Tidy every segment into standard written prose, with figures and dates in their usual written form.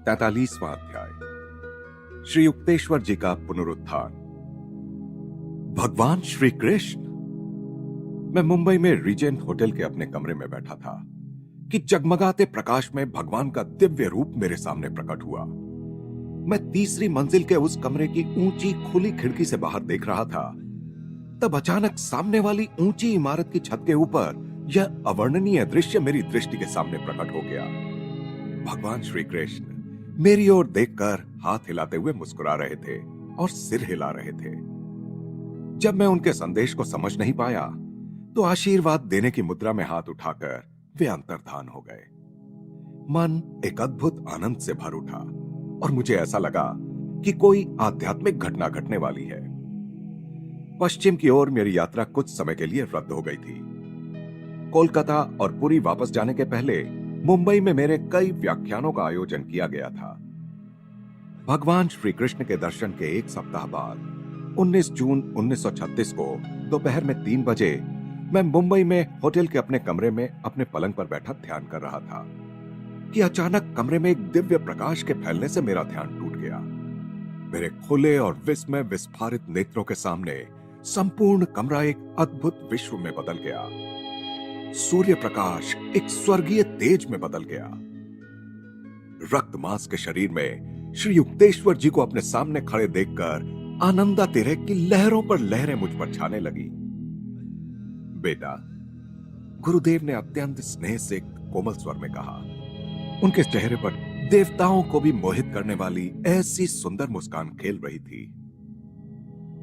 43वां अध्याय। श्री युक्तेश्वर जी का पुनरुत्थान। भगवान श्री कृष्ण। मैं मुंबई में रीजेंट होटल के अपने कमरे में बैठा था कि जगमगाते प्रकाश में भगवान का दिव्य रूप मेरे सामने प्रकट हुआ। मैं तीसरी मंजिल के उस कमरे की ऊंची खुली खिड़की से बाहर देख रहा था, तब अचानक सामने वाली ऊंची इमारत की छत के ऊपर यह अवर्णनीय दृश्य मेरी दृष्टि के सामने प्रकट हो गया। भगवान श्री कृष्ण मेरी ओर देखकर हाथ हिलाते हुए मुस्कुरा रहे थे और सिर हिला रहे थे। जब मैं उनके संदेश को समझ नहीं पाया तो आशीर्वाद देने की मुद्रा में हाथ उठाकर वे अंतर्धान हो गए। मन एक अद्भुत आनंद से भर उठा और मुझे ऐसा लगा कि कोई आध्यात्मिक घटना घटने वाली है। पश्चिम की ओर मेरी यात्रा कुछ समय के लिए रद्द हो गई थी। कोलकाता और पुरी वापस जाने के पहले मुंबई में मेरे कई व्याख्यानों का आयोजन किया गया था। भगवान श्री कृष्ण के दर्शन के एक सप्ताह बाद 19 जून 1936 को दोपहर में 3 बजे मैं मुंबई में होटल के अपने कमरे में अपने पलंग पर बैठा ध्यान कर रहा था कि अचानक कमरे में एक दिव्य प्रकाश के फैलने से मेरा ध्यान टूट गया। मेरे खुले और विस्मय विस्फारित नेत्रों के सामने संपूर्ण कमरा एक अद्भुत विश्व में बदल गया। सूर्य प्रकाश एक स्वर्गीय तेज में बदल गया। रक्त मांस के शरीर में श्री युक्तेश्वर जी को अपने सामने खड़े देखकर आनंदातिरेक की लहरों पर लहरें मुझ पर छाने लगी। बेटा, गुरुदेव ने अत्यंत स्नेह से कोमल स्वर में कहा। उनके चेहरे पर देवताओं को भी मोहित करने वाली ऐसी सुंदर मुस्कान खेल रही थी।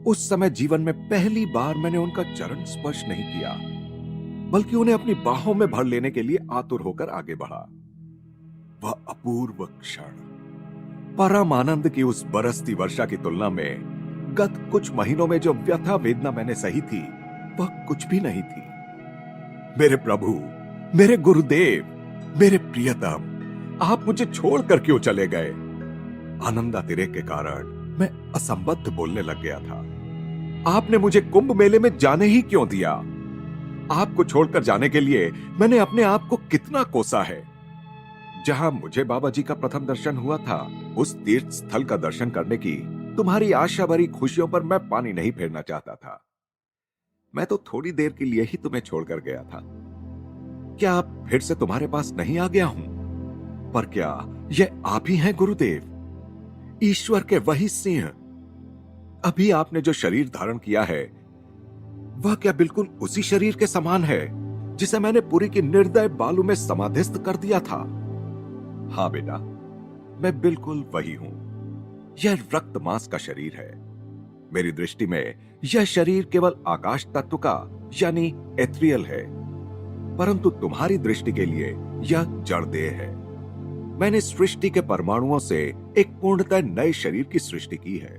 उस समय जीवन में पहली बार मैंने उनका चरण स्पर्श नहीं किया, बल्कि उन्हें अपनी बाहों में भर लेने के लिए आतुर होकर आगे बढ़ा। वह अपूर्व क्षण, परम आनंद की उस बरसती वर्षा की तुलना में गत कुछ महीनों में जो व्यथा वेदना मैंने सही थी, वह कुछ भी नहीं थी। मेरे प्रभु, मेरे गुरुदेव, मेरे प्रियतम, आप मुझे छोड़कर क्यों चले गए? आनंदातिरेक के कारण मैं असंबद्ध बोलने लग गया था। आपने मुझे कुंभ मेले में जाने ही क्यों दिया? आपको छोड़कर जाने के लिए मैंने अपने आप को कितना कोसा है। जहां मुझे बाबा जी का प्रथम दर्शन हुआ था, उस तीर्थ स्थल का दर्शन करने की तुम्हारी आशा भरी खुशियों पर मैं पानी नहीं फेरना चाहता था। मैं तो थोड़ी देर के लिए ही तुम्हें छोड़कर गया था। क्या अब फिर से तुम्हारे पास नहीं आ गया हूं? पर क्या यह आप ही हैं गुरुदेव, ईश्वर के वही सिंह? अभी आपने जो शरीर धारण किया है, वह क्या बिल्कुल उसी शरीर के समान है जिसे मैंने पुरी की निर्दय बालू में समाधिस्थ कर दिया था? हाँ बेटा, मैं बिल्कुल वही हूं। यह रक्त मांस का शरीर है। मेरी दृष्टि में यह शरीर केवल आकाश तत्व का यानी एथरियल है, परंतु तुम्हारी दृष्टि के लिए यह जड़ देह है। मैंने सृष्टि के परमाणुओं से एक पूर्णतः नए शरीर की सृष्टि की है,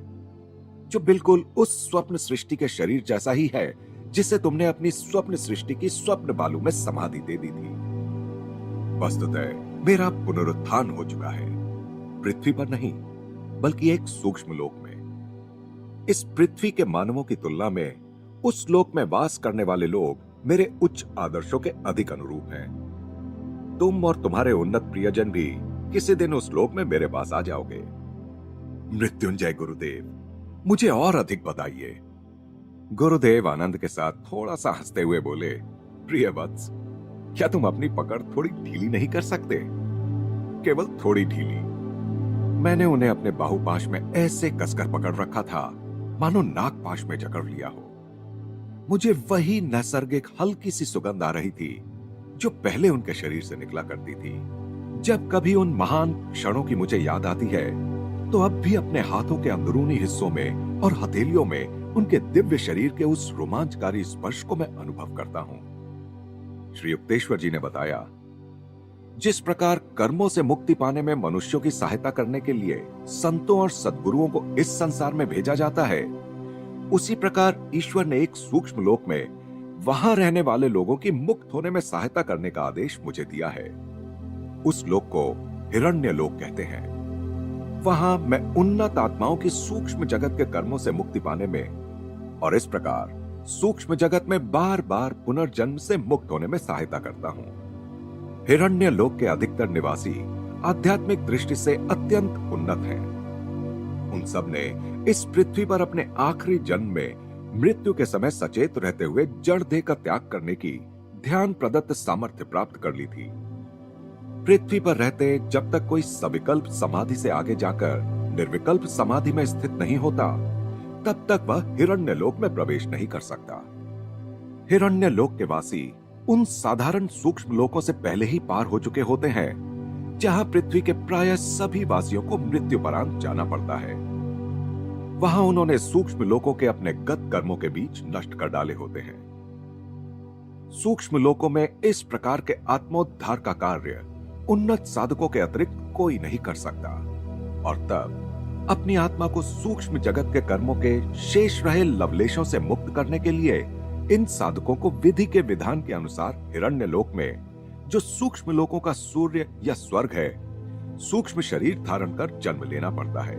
जो बिल्कुल उस स्वप्न सृष्टि के शरीर जैसा ही है जिसे तुमने अपनी स्वप्न सृष्टि की स्वप्न बालू में समाधि दे दी थी। वस्तुतः मेरा पुनरुत्थान हो चुका है, पृथ्वी पर नहीं बल्कि एक सूक्ष्म लोक में। इस पृथ्वी के मानवों की तुलना में उस लोक में वास करने वाले लोग मेरे उच्च आदर्शों के अधिक अनुरूप हैं। तुम और तुम्हारे उन्नत प्रियजन भी किसी दिन उस लोक में मेरे पास आ जाओगे। मृत्युंजय गुरुदेव, मुझे और अधिक बताइए। गुरुदेव आनंद के साथ थोड़ा सा हंसते हुए बोले, प्रिय वत्स, क्या तुम अपनी पकड़ थोड़ी ढीली नहीं कर सकते? केवल थोड़ी ढीली। मैंने उन्हें अपने बाहुपाश में ऐसे कसकर पकड़ रखा था मानो नागपाश में जकड़ लिया हो। मुझे वही नैसर्गिक हल्की सी सुगंध आ रही थी जो पहले उनके शरीर से निकला करती थी। जब कभी उन महान क्षणों की मुझे याद आती है तो अब भी अपने हाथों के अंदरूनी हिस्सों में और हथेलियों में उनके दिव्य शरीर के उस रोमांचकारी स्पर्श को मैं अनुभव करता हूं। श्री युक्तेश्वर जी ने बताया, जिस प्रकार कर्मों से मुक्ति पाने में मनुष्यों की सहायता करने के लिए संतों और सद्गुरुओं को इस संसार में भेजा जाता है, उसी प्रकार ईश्वर ने एक सूक्ष्म लोक में वहां रहने वाले लोगों की मुक्त होने में सहायता करने का आदेश मुझे दिया है। उस लोक को हिरण्य लोक कहते हैं। वहां मैं उन्नत आत्माओं की सूक्ष्म जगत के कर्मों से मुक्ति पाने में और इस प्रकार सूक्ष्म जगत में बार बार पुनर्जन्म से मुक्त होने में सहायता करता हूं। हिरण्य लोक के अधिकतर निवासी आध्यात्मिक दृष्टि से अत्यंत उन्नत हैं। उन सब ने इस पृथ्वी पर अपने आखिरी जन्म में मृत्यु के समय सचेत रहते हुए जड़ देह का त्याग करने की ध्यान प्रदत्त सामर्थ्य प्राप्त कर ली थी। पृथ्वी पर रहते जब तक कोई सविकल्प समाधि से आगे जाकर निर्विकल्प समाधि में स्थित नहीं होता, तब तक वह हिरण्यलोक में प्रवेश नहीं कर सकता। हिरण्यलोक के वासी उन साधारण सूक्ष्म लोकों से पहले ही पार हो चुके होते हैं, जहां पृथ्वी के प्राय सभी वासियों को मृत्युपरांत जाना पड़ता है। वहां उन्होंने सूक्ष्म लोकों के अपने गत कर्मों के बीच नष्ट कर डाले होते हैं। सूक्ष्म लोकों में इस प्रकार के आत्मोद्धार का कार्य उन्नत साधकों के अतिरिक्त कोई नहीं कर सकता, और तब अपनी आत्मा को सूक्ष्म जगत के कर्मों के शेष रहे लवलेशों से मुक्त करने के लिए इन साधकों को विधि के विधान के अनुसार हिरण्यलोक में, जो सूक्ष्म लोकों का सूर्य या स्वर्ग है, सूक्ष्म शरीर धारण कर जन्म लेना पड़ता है,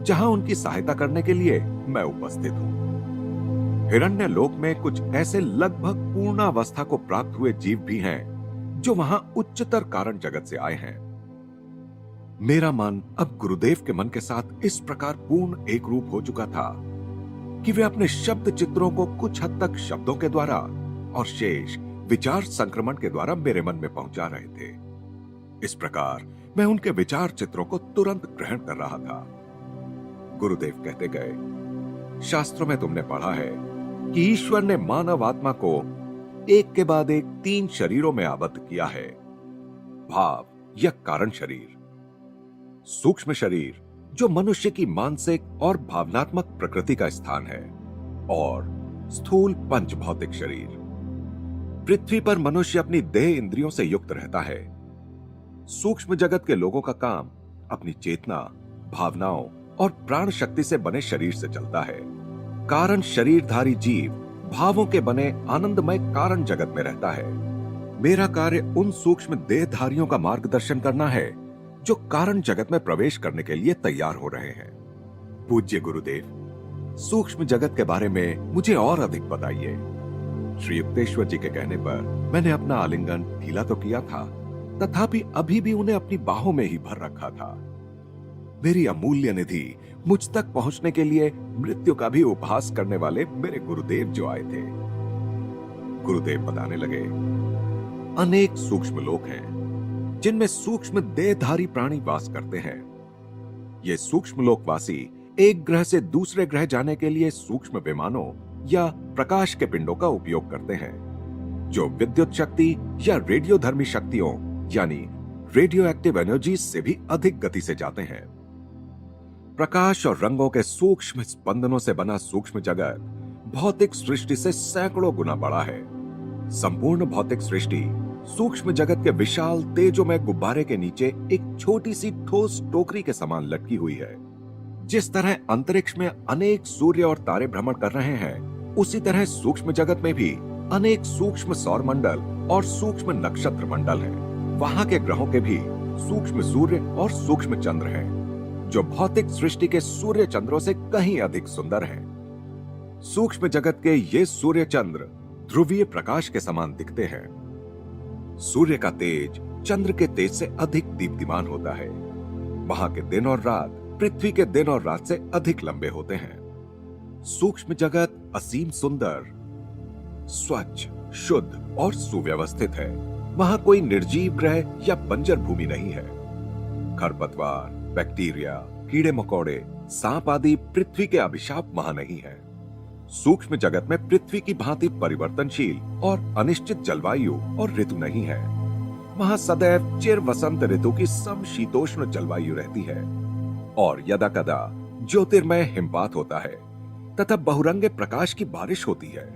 जहां उनकी सहायता करने के लिए मैं उपस्थित हूं। हिरण्यलोक में कुछ ऐसे लगभग पूर्णावस्था को प्राप्त हुए जीव भी हैं, जो वहां उच्चतर कारण जगत से आए हैं। मेरा मन अब गुरुदेव के मन के साथ इस प्रकार पूर्ण एक रूप हो चुका था कि वे अपने शब्द चित्रों को कुछ हद तक शब्दों के द्वारा और शेष विचार संक्रमण के द्वारा मेरे मन में पहुंचा रहे थे। इस प्रकार मैं उनके विचार चित्रों को तुरंत ग्रहण कर रहा था। गुरुदेव कहते गए, शास्त्रों में तुमने पढ़ा है कि ईश्वर ने मानव आत्मा को एक के बाद एक 3 शरीरों में आबद्ध किया है। भाव या कारण शरीर, सूक्ष्म शरीर जो मनुष्य की मानसिक और भावनात्मक प्रकृति का स्थान है, और स्थूल पंच भौतिक शरीर। पृथ्वी पर मनुष्य अपनी देह इंद्रियों से युक्त रहता है। सूक्ष्म जगत के लोगों का काम अपनी चेतना, भावनाओं और प्राण शक्ति से बने शरीर से चलता है। कारण शरीरधारी जीव भावों के बने आनंदमय कारण जगत में रहता है। मेरा कार्य उन सूक्ष्म देहधारियों का मार्गदर्शन करना है जो कारण जगत में प्रवेश करने के लिए तैयार हो रहे हैं। पूज्य गुरुदेव, सूक्ष्म जगत के बारे में मुझे और अधिक बताइए। श्री युक्तेश्वर जी के कहने पर मैंने अपना आलिंगन ढीला तो किया था, तथापि अभी भी उन्हें अपनी बाहों में ही भर रखा था। मेरी अमूल्य निधि मुझ तक पहुंचने के लिए मृत्यु का भी उपहास करने वाले मेरे गुरुदेव जो आए थे। गुरुदेव बताने लगे, अनेक सूक्ष्म लोक हैं जिनमें सूक्ष्म देहधारी प्राणी वास करते हैं। ये सूक्ष्म लोकवासी एक ग्रह से दूसरे ग्रह जाने के लिए सूक्ष्म विमानों या प्रकाश के पिंडों का उपयोग करते हैं, जो विद्युत शक्ति या रेडियोधर्मी शक्तियों यानी रेडियो एक्टिव एनर्जी से भी अधिक गति से जाते हैं। प्रकाश और रंगों के सूक्ष्म स्पंदनों से बना सूक्ष्म जगत भौतिक सृष्टि से सैकड़ों गुना बड़ा है। संपूर्ण भौतिक सृष्टि सूक्ष्म जगत के विशाल तेजोमय गुब्बारे के नीचे एक छोटी सी ठोस टोकरी के समान लटकी हुई है। जिस तरह अंतरिक्ष में अनेक सूर्य और तारे भ्रमण कर रहे हैं, उसी तरह सूक्ष्म जगत में भी अनेक सूक्ष्म सौर मंडल और सूक्ष्म नक्षत्र मंडल हैं। वहां के ग्रहों के भी सूक्ष्म सूर्य और सूक्ष्म चंद्र हैं, जो भौतिक सृष्टि के सूर्य चंद्रों से कहीं अधिक सुंदर हैं। सूक्ष्म जगत के ये सूर्य चंद्र ध्रुवीय प्रकाश के समान दिखते हैं। सूर्य का तेज चंद्र के तेज से अधिक दीप्तिमान होता है। वहां के दिन और रात पृथ्वी के दिन और रात से अधिक लंबे होते हैं। सूक्ष्म जगत असीम सुंदर, स्वच्छ, शुद्ध और सुव्यवस्थित है। वहां कोई निर्जीव ग्रह या बंजर भूमि नहीं है। खरपतवार, बैक्टीरिया, कीड़े मकोड़े, सांप आदि पृथ्वी के अभिशाप वहां नहीं है। सूक्ष्म जगत में पृथ्वी की भांति परिवर्तनशील और अनिश्चित जलवायु और ऋतु नहीं है। वहां सदैव चिर वसंत ऋतु की समशीतोष्ण जलवायु रहती है और यदा कदा ज्योतिर्मय हिमपात होता है तथा बहुरंगे प्रकाश की बारिश होती है।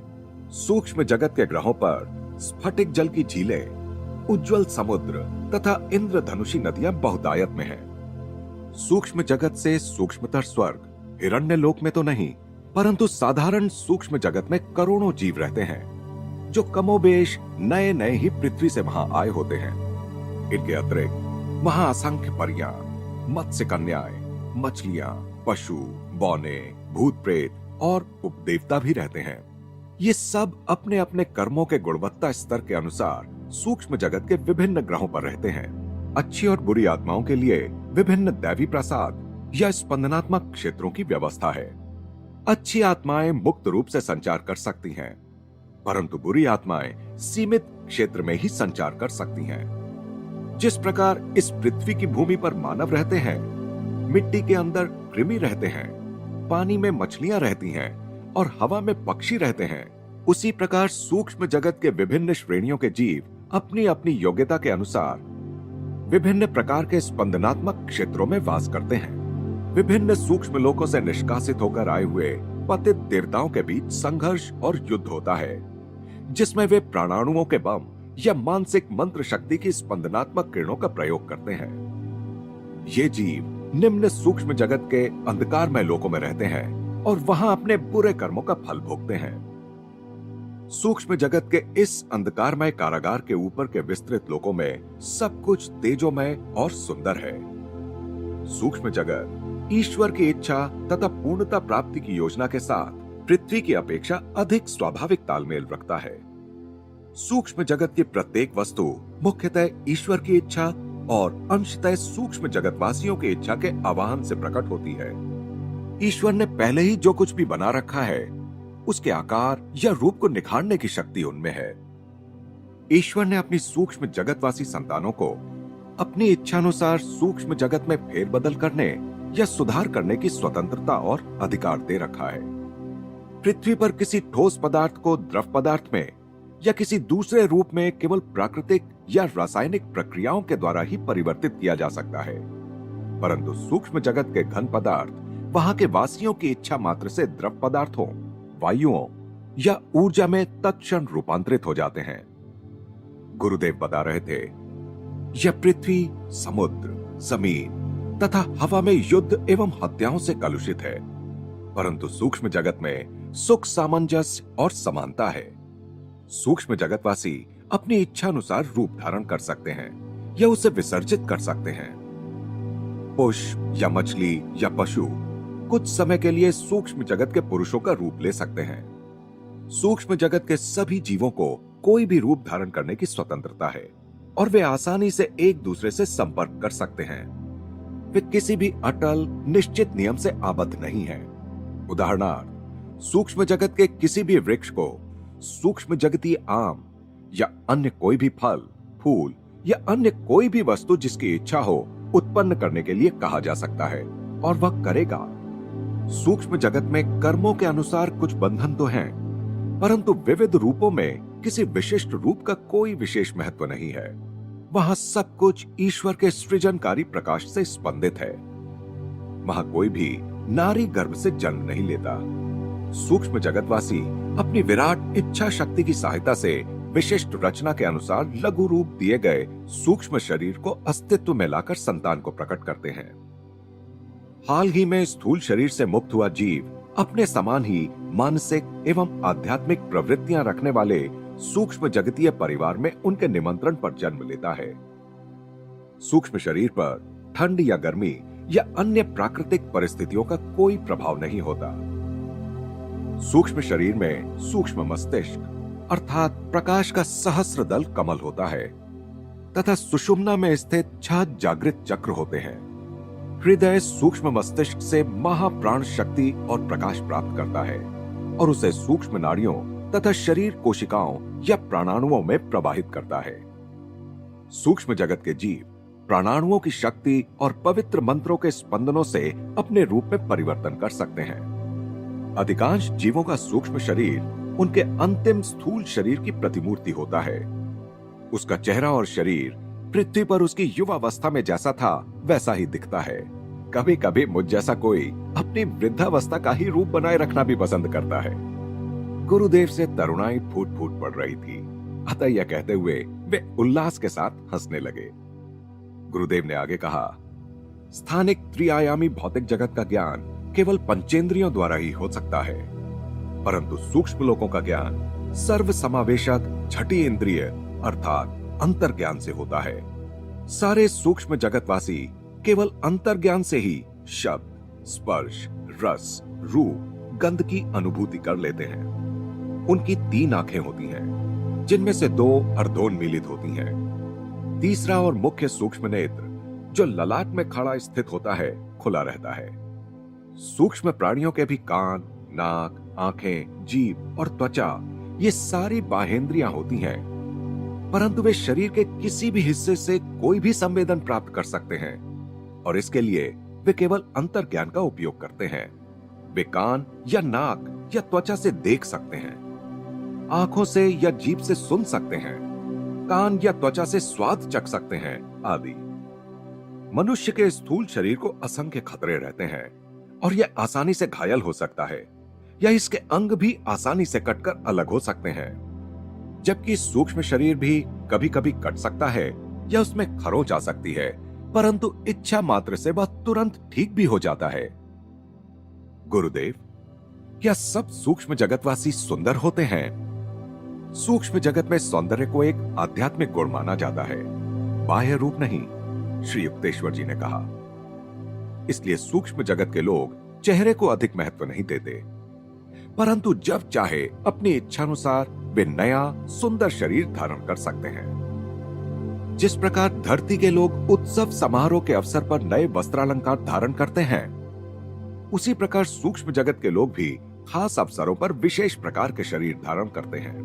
सूक्ष्म जगत के ग्रहों पर स्फटिक जल की झीलें, उज्जवल समुद्र तथा इंद्रधनुषी नदियां बहुतायत में हैं। सूक्ष्म जगत से सूक्ष्मतर स्वर्ग हिरण्यलोक में तो नहीं, परंतु साधारण सूक्ष्म जगत में करोड़ों जीव रहते हैं, जो कमोबेश नए नए ही पृथ्वी से वहां आए होते हैं। इनके अतिरिक्त वहां असंख्य परियां, मत्स्य कन्याएं, मछलियां, पशु, बौने, भूत प्रेत और उपदेवता भी रहते हैं। ये सब अपने अपने कर्मों के गुणवत्ता स्तर के अनुसार सूक्ष्म जगत के विभिन्न ग्रहों पर रहते हैं। अच्छी और बुरी आत्माओं के लिए विभिन्न दैवी प्रसाद या स्पंदनात्मक क्षेत्रों की व्यवस्था है। अच्छी आत्माएं मुक्त रूप से संचार कर सकती हैं, परंतु बुरी आत्माएं सीमित क्षेत्र में ही संचार कर सकती हैं। जिस प्रकार इस पृथ्वी की भूमि पर मानव रहते हैं, मिट्टी के अंदर कृमि रहते हैं, पानी में मछलियां रहती हैं और हवा में पक्षी रहते हैं, उसी प्रकार सूक्ष्म जगत के विभिन्न श्रेणियों के जीव अपनी अपनी योग्यता के अनुसार विभिन्न प्रकार के स्पंदनात्मक क्षेत्रों में वास करते हैं। विभिन्न सूक्ष्म लोकों से निष्कासित होकर आए हुए पतित देवताओं के बीच संघर्ष और युद्ध होता है, जिसमें वे प्राणाणुओं के बम या मानसिक मंत्र शक्ति की स्पंदनात्मक किरणों का प्रयोग करते हैं। ये जीव निम्न सूक्ष्म जगत के अंधकारमय लोकों में रहते हैं और वहां अपने बुरे कर्मों का फल भोगते हैं। सूक्ष्म जगत के इस अंधकारमय कारागार के ऊपर के विस्तृत लोकों में सब कुछ तेजोमय और सुंदर है। सूक्ष्म जगत ईश्वर की इच्छा तथा पूर्णता प्राप्ति की योजना के साथ पृथ्वी की अपेक्षा अधिक स्वाभाविक तालमेल रखता है। सूक्ष्म जगत की प्रत्येक वस्तु मुख्यतः ईश्वर की इच्छा और अंशतः सूक्ष्म जगतवासियों की इच्छा के आवाहन से प्रकट होती है। ईश्वर ने पहले ही जो कुछ भी बना रखा है, उसके आकार या रूप को निखारने की शक्ति उनमें है। ईश्वर ने अपनी सूक्ष्म जगतवासी संतानों को अपनी इच्छानुसार सूक्ष्म जगत में फेरबदल करने या सुधार करने की स्वतंत्रता और अधिकार दे रखा है। पृथ्वी पर किसी ठोस पदार्थ को द्रव पदार्थ में या किसी दूसरे रूप में केवल प्राकृतिक या रासायनिक प्रक्रियाओं के द्वारा ही परिवर्तित किया जा सकता है, परंतु सूक्ष्म जगत के घन पदार्थ वहां के वासियों की इच्छा मात्र से द्रव पदार्थों, वायुओं या ऊर्जा में तत्क्षण रूपांतरित हो जाते हैं। गुरुदेव बता रहे थे, यह पृथ्वी, समुद्र, जमीन तथा हवा में युद्ध एवं हत्याओं से कलुषित है, परंतु सूक्ष्म जगत में सुख, सामंजस्य और समानता है। सूक्ष्म जगतवासी अपनी इच्छानुसार रूप धारण कर सकते हैं या उसे विसर्जित कर सकते हैं। पुष्प या मछली या पशु कुछ समय के लिए सूक्ष्म जगत के पुरुषों का रूप ले सकते हैं। सूक्ष्म जगत के सभी जीवों को कोई भी रूप धारण करने की स्वतंत्रता है और वे आसानी से एक दूसरे से संपर्क कर सकते हैं। वे किसी भी अटल निश्चित नियम से आबद्ध नहीं हैं। उदाहरणार्थ, सूक्ष्म जगत के किसी भी वृक्ष को सूक्ष्म जगतीय आम या अन्य कोई भी फल, फूल या अन्य कोई भी वस्तु जिसकी इच्छा हो उत्पन्न करने के लिए कहा जा सकता है और वह करेगा। सूक्ष्म जगत में कर्मों के अनुसार कुछ बंधन तो हैं, परंतु विविध रूपों में किसी विशिष्ट रूप का कोई विशेष महत्व नहीं है। वहां सब कुछ ईश्वर के सृजनकारी प्रकाश से स्पंदित है। वहां कोई भी नारी गर्भ से जन्म नहीं लेता। सूक्ष्म जगतवासी अपनी विराट इच्छा शक्ति की सहायता से विशिष्ट रचना के अनुसार लघु रूप दिए गए सूक्ष्म शरीर को अस्तित्व में लाकर संतान को प्रकट करते हैं। हाल ही में स्थूल शरीर से मुक्त हुआ जीव अपने समान ही मानसिक एवं आध्यात्मिक प्रवृत्तियां रखने वाले सूक्ष्म जगतीय परिवार में उनके निमंत्रण पर जन्म लेता है। सूक्ष्म शरीर पर ठंड या गर्मी या अन्य प्राकृतिक परिस्थितियों का कोई प्रभाव नहीं होता। सूक्ष्म शरीर में सूक्ष्म मस्तिष्क अर्थात प्रकाश का सहस्र दल कमल होता है तथा सुषुम्ना में स्थित 6 जागृत चक्र होते हैं। हृदय सूक्ष्म मस्तिष्क से महाप्राण शक्ति और प्रकाश प्राप्त करता है और उसे सूक्ष्म नाड़ियों तथा शरीर कोशिकाओं या प्राणाणुओं में प्रवाहित करता है। सूक्ष्म जगत के जीव प्राणाणुओं की शक्ति और पवित्र मंत्रों के स्पंदनों से अपने रूप में परिवर्तन कर सकते हैं। अधिकांश जीवों का सूक्ष्म शरीर उनके अंतिम स्थूल शरीर की प्रतिमूर्ति होता है। उसका चेहरा और शरीर पृथ्वी पर उसकी युवावस्था में जैसा था वैसा ही दिखता है। कभी कभी मुझ जैसा कोई अपनी वृद्धावस्था का ही रूप बनाए रखना भी पसंद करता है। गुरुदेव से तरुणाई फूट फूट पड़ रही थी, अतः यह कहते हुए वे उल्लास के साथ हंसने लगे। गुरुदेव ने आगे कहा, स्थानिक त्रिआयामी भौतिक जगत का ज्ञान केवल पंचेंद्रियों द्वारा ही हो सकता है, परंतु सूक्ष्म लोकों का ज्ञान सर्व समावेशक छठी इंद्रिय अर्थात अंतर्ज्ञान से होता है। सारे सूक्ष्म जगतवासी केवल अंतर्ज्ञान से ही शब्द, स्पर्श, रस, रूप, गंध की अनुभूति कर लेते हैं। उनकी 3 आंखें होती हैं, जिनमें से 2 अर्धोन्मीलित होती हैं। तीसरा और मुख्य सूक्ष्म नेत्र जो ललाट में खड़ा स्थित होता है, खुला रहता है। सूक्ष्म प्राणियों के भी कान, नाक, आंखें, जीभ और त्वचा, ये सारी बाहेंद्रियां होती हैं, परंतु वे शरीर के किसी भी हिस्से से कोई भी संवेदन प्राप्त कर सकते हैं और इसके लिए वे केवल अंतर्ज्ञान का उपयोग करते हैं। वे कान या नाक या त्वचा से देख सकते हैं, आंखों से या जीभ से सुन सकते हैं, कान या त्वचा से स्वाद चख सकते हैं आदि। मनुष्य के स्थूल शरीर को असंख्य खतरे रहते हैं और यह आसानी से घायल हो सकता है या इसके अंग भी आसानी से कटकर अलग हो सकते हैं, जबकि सूक्ष्म शरीर भी कभी कभी कट सकता है या उसमें खरोंच आ सकती है, परंतु इच्छा मात्र से वह तुरंत ठीक भी हो जाता है। गुरुदेव, क्या सब सूक्ष्म जगतवासी सुंदर होते हैं? सूक्ष्म जगत में सौंदर्य को एक आध्यात्मिक गुण माना जाता है, बाह्य रूप नहीं, श्री युक्तेश्वर जी ने कहा। इसलिए सूक्ष्म जगत के लोग चेहरे को अधिक महत्व नहीं देते, परंतु जब चाहे अपनी इच्छानुसार वे नया सुंदर शरीर धारण कर सकते हैं। जिस प्रकार धरती के लोग उत्सव समारोह के अवसर पर नए वस्त्रालंकार धारण करते हैं, उसी प्रकार सूक्ष्म जगत के लोग भी खास अवसरों पर विशेष प्रकार के शरीर धारण करते हैं।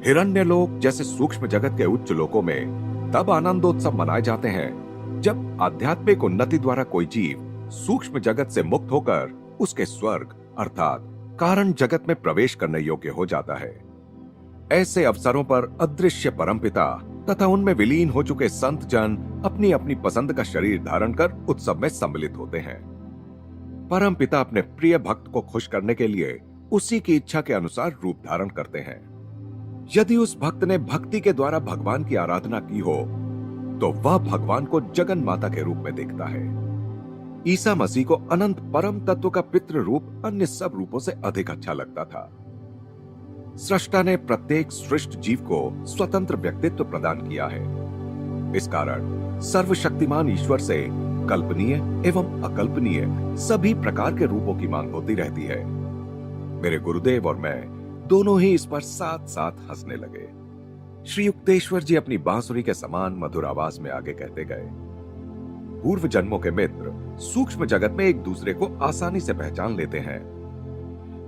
हिरण्य लोक जैसे सूक्ष्म जगत के उच्च लोकों में तब आनंदोत्सव मनाए जाते हैं जब आध्यात्मिक उन्नति द्वारा कोई जीव सूक्ष्म जगत से मुक्त होकर उसके स्वर्ग अर्थात कारण जगत में प्रवेश करने योग्य हो जाता है। ऐसे अवसरों पर अदृश्य परमपिता तथा उनमें विलीन हो चुके संत जन अपनी अपनी पसंद का शरीर धारण कर उत्सव में सम्मिलित होते हैं। परमपिता अपने प्रिय भक्त को खुश करने के लिए उसी की इच्छा के अनुसार रूप धारण करते हैं। यदि उस भक्त ने भक्ति के द्वारा भगवान की आराधना की हो तो वह भगवान को जगन माता के रूप में देखता है। ईसा मसीह को अनंत परम तत्व का पितृ रूप अन्य सब रूपों से अधिक अच्छा लगता था। सृष्टा ने प्रत्येक सृष्ट जीव को स्वतंत्र व्यक्तित्व प्रदान किया है। इस कारण सर्वशक्तिमान ईश्वर से कल्पनीय एवं अकल्पनीय सभी प्रकार के रूपों की मांग होती रहती है। मेरे गुरुदेव और मैं दोनों ही इस पर साथ साथ हंसने लगे। श्री युक्तेश्वर जी अपनी बांसुरी के समान मधुर आवाज में आगे कहते गए, पूर्व जन्मों के मित्र सूक्ष्म जगत में एक दूसरे को आसानी से पहचान लेते हैं।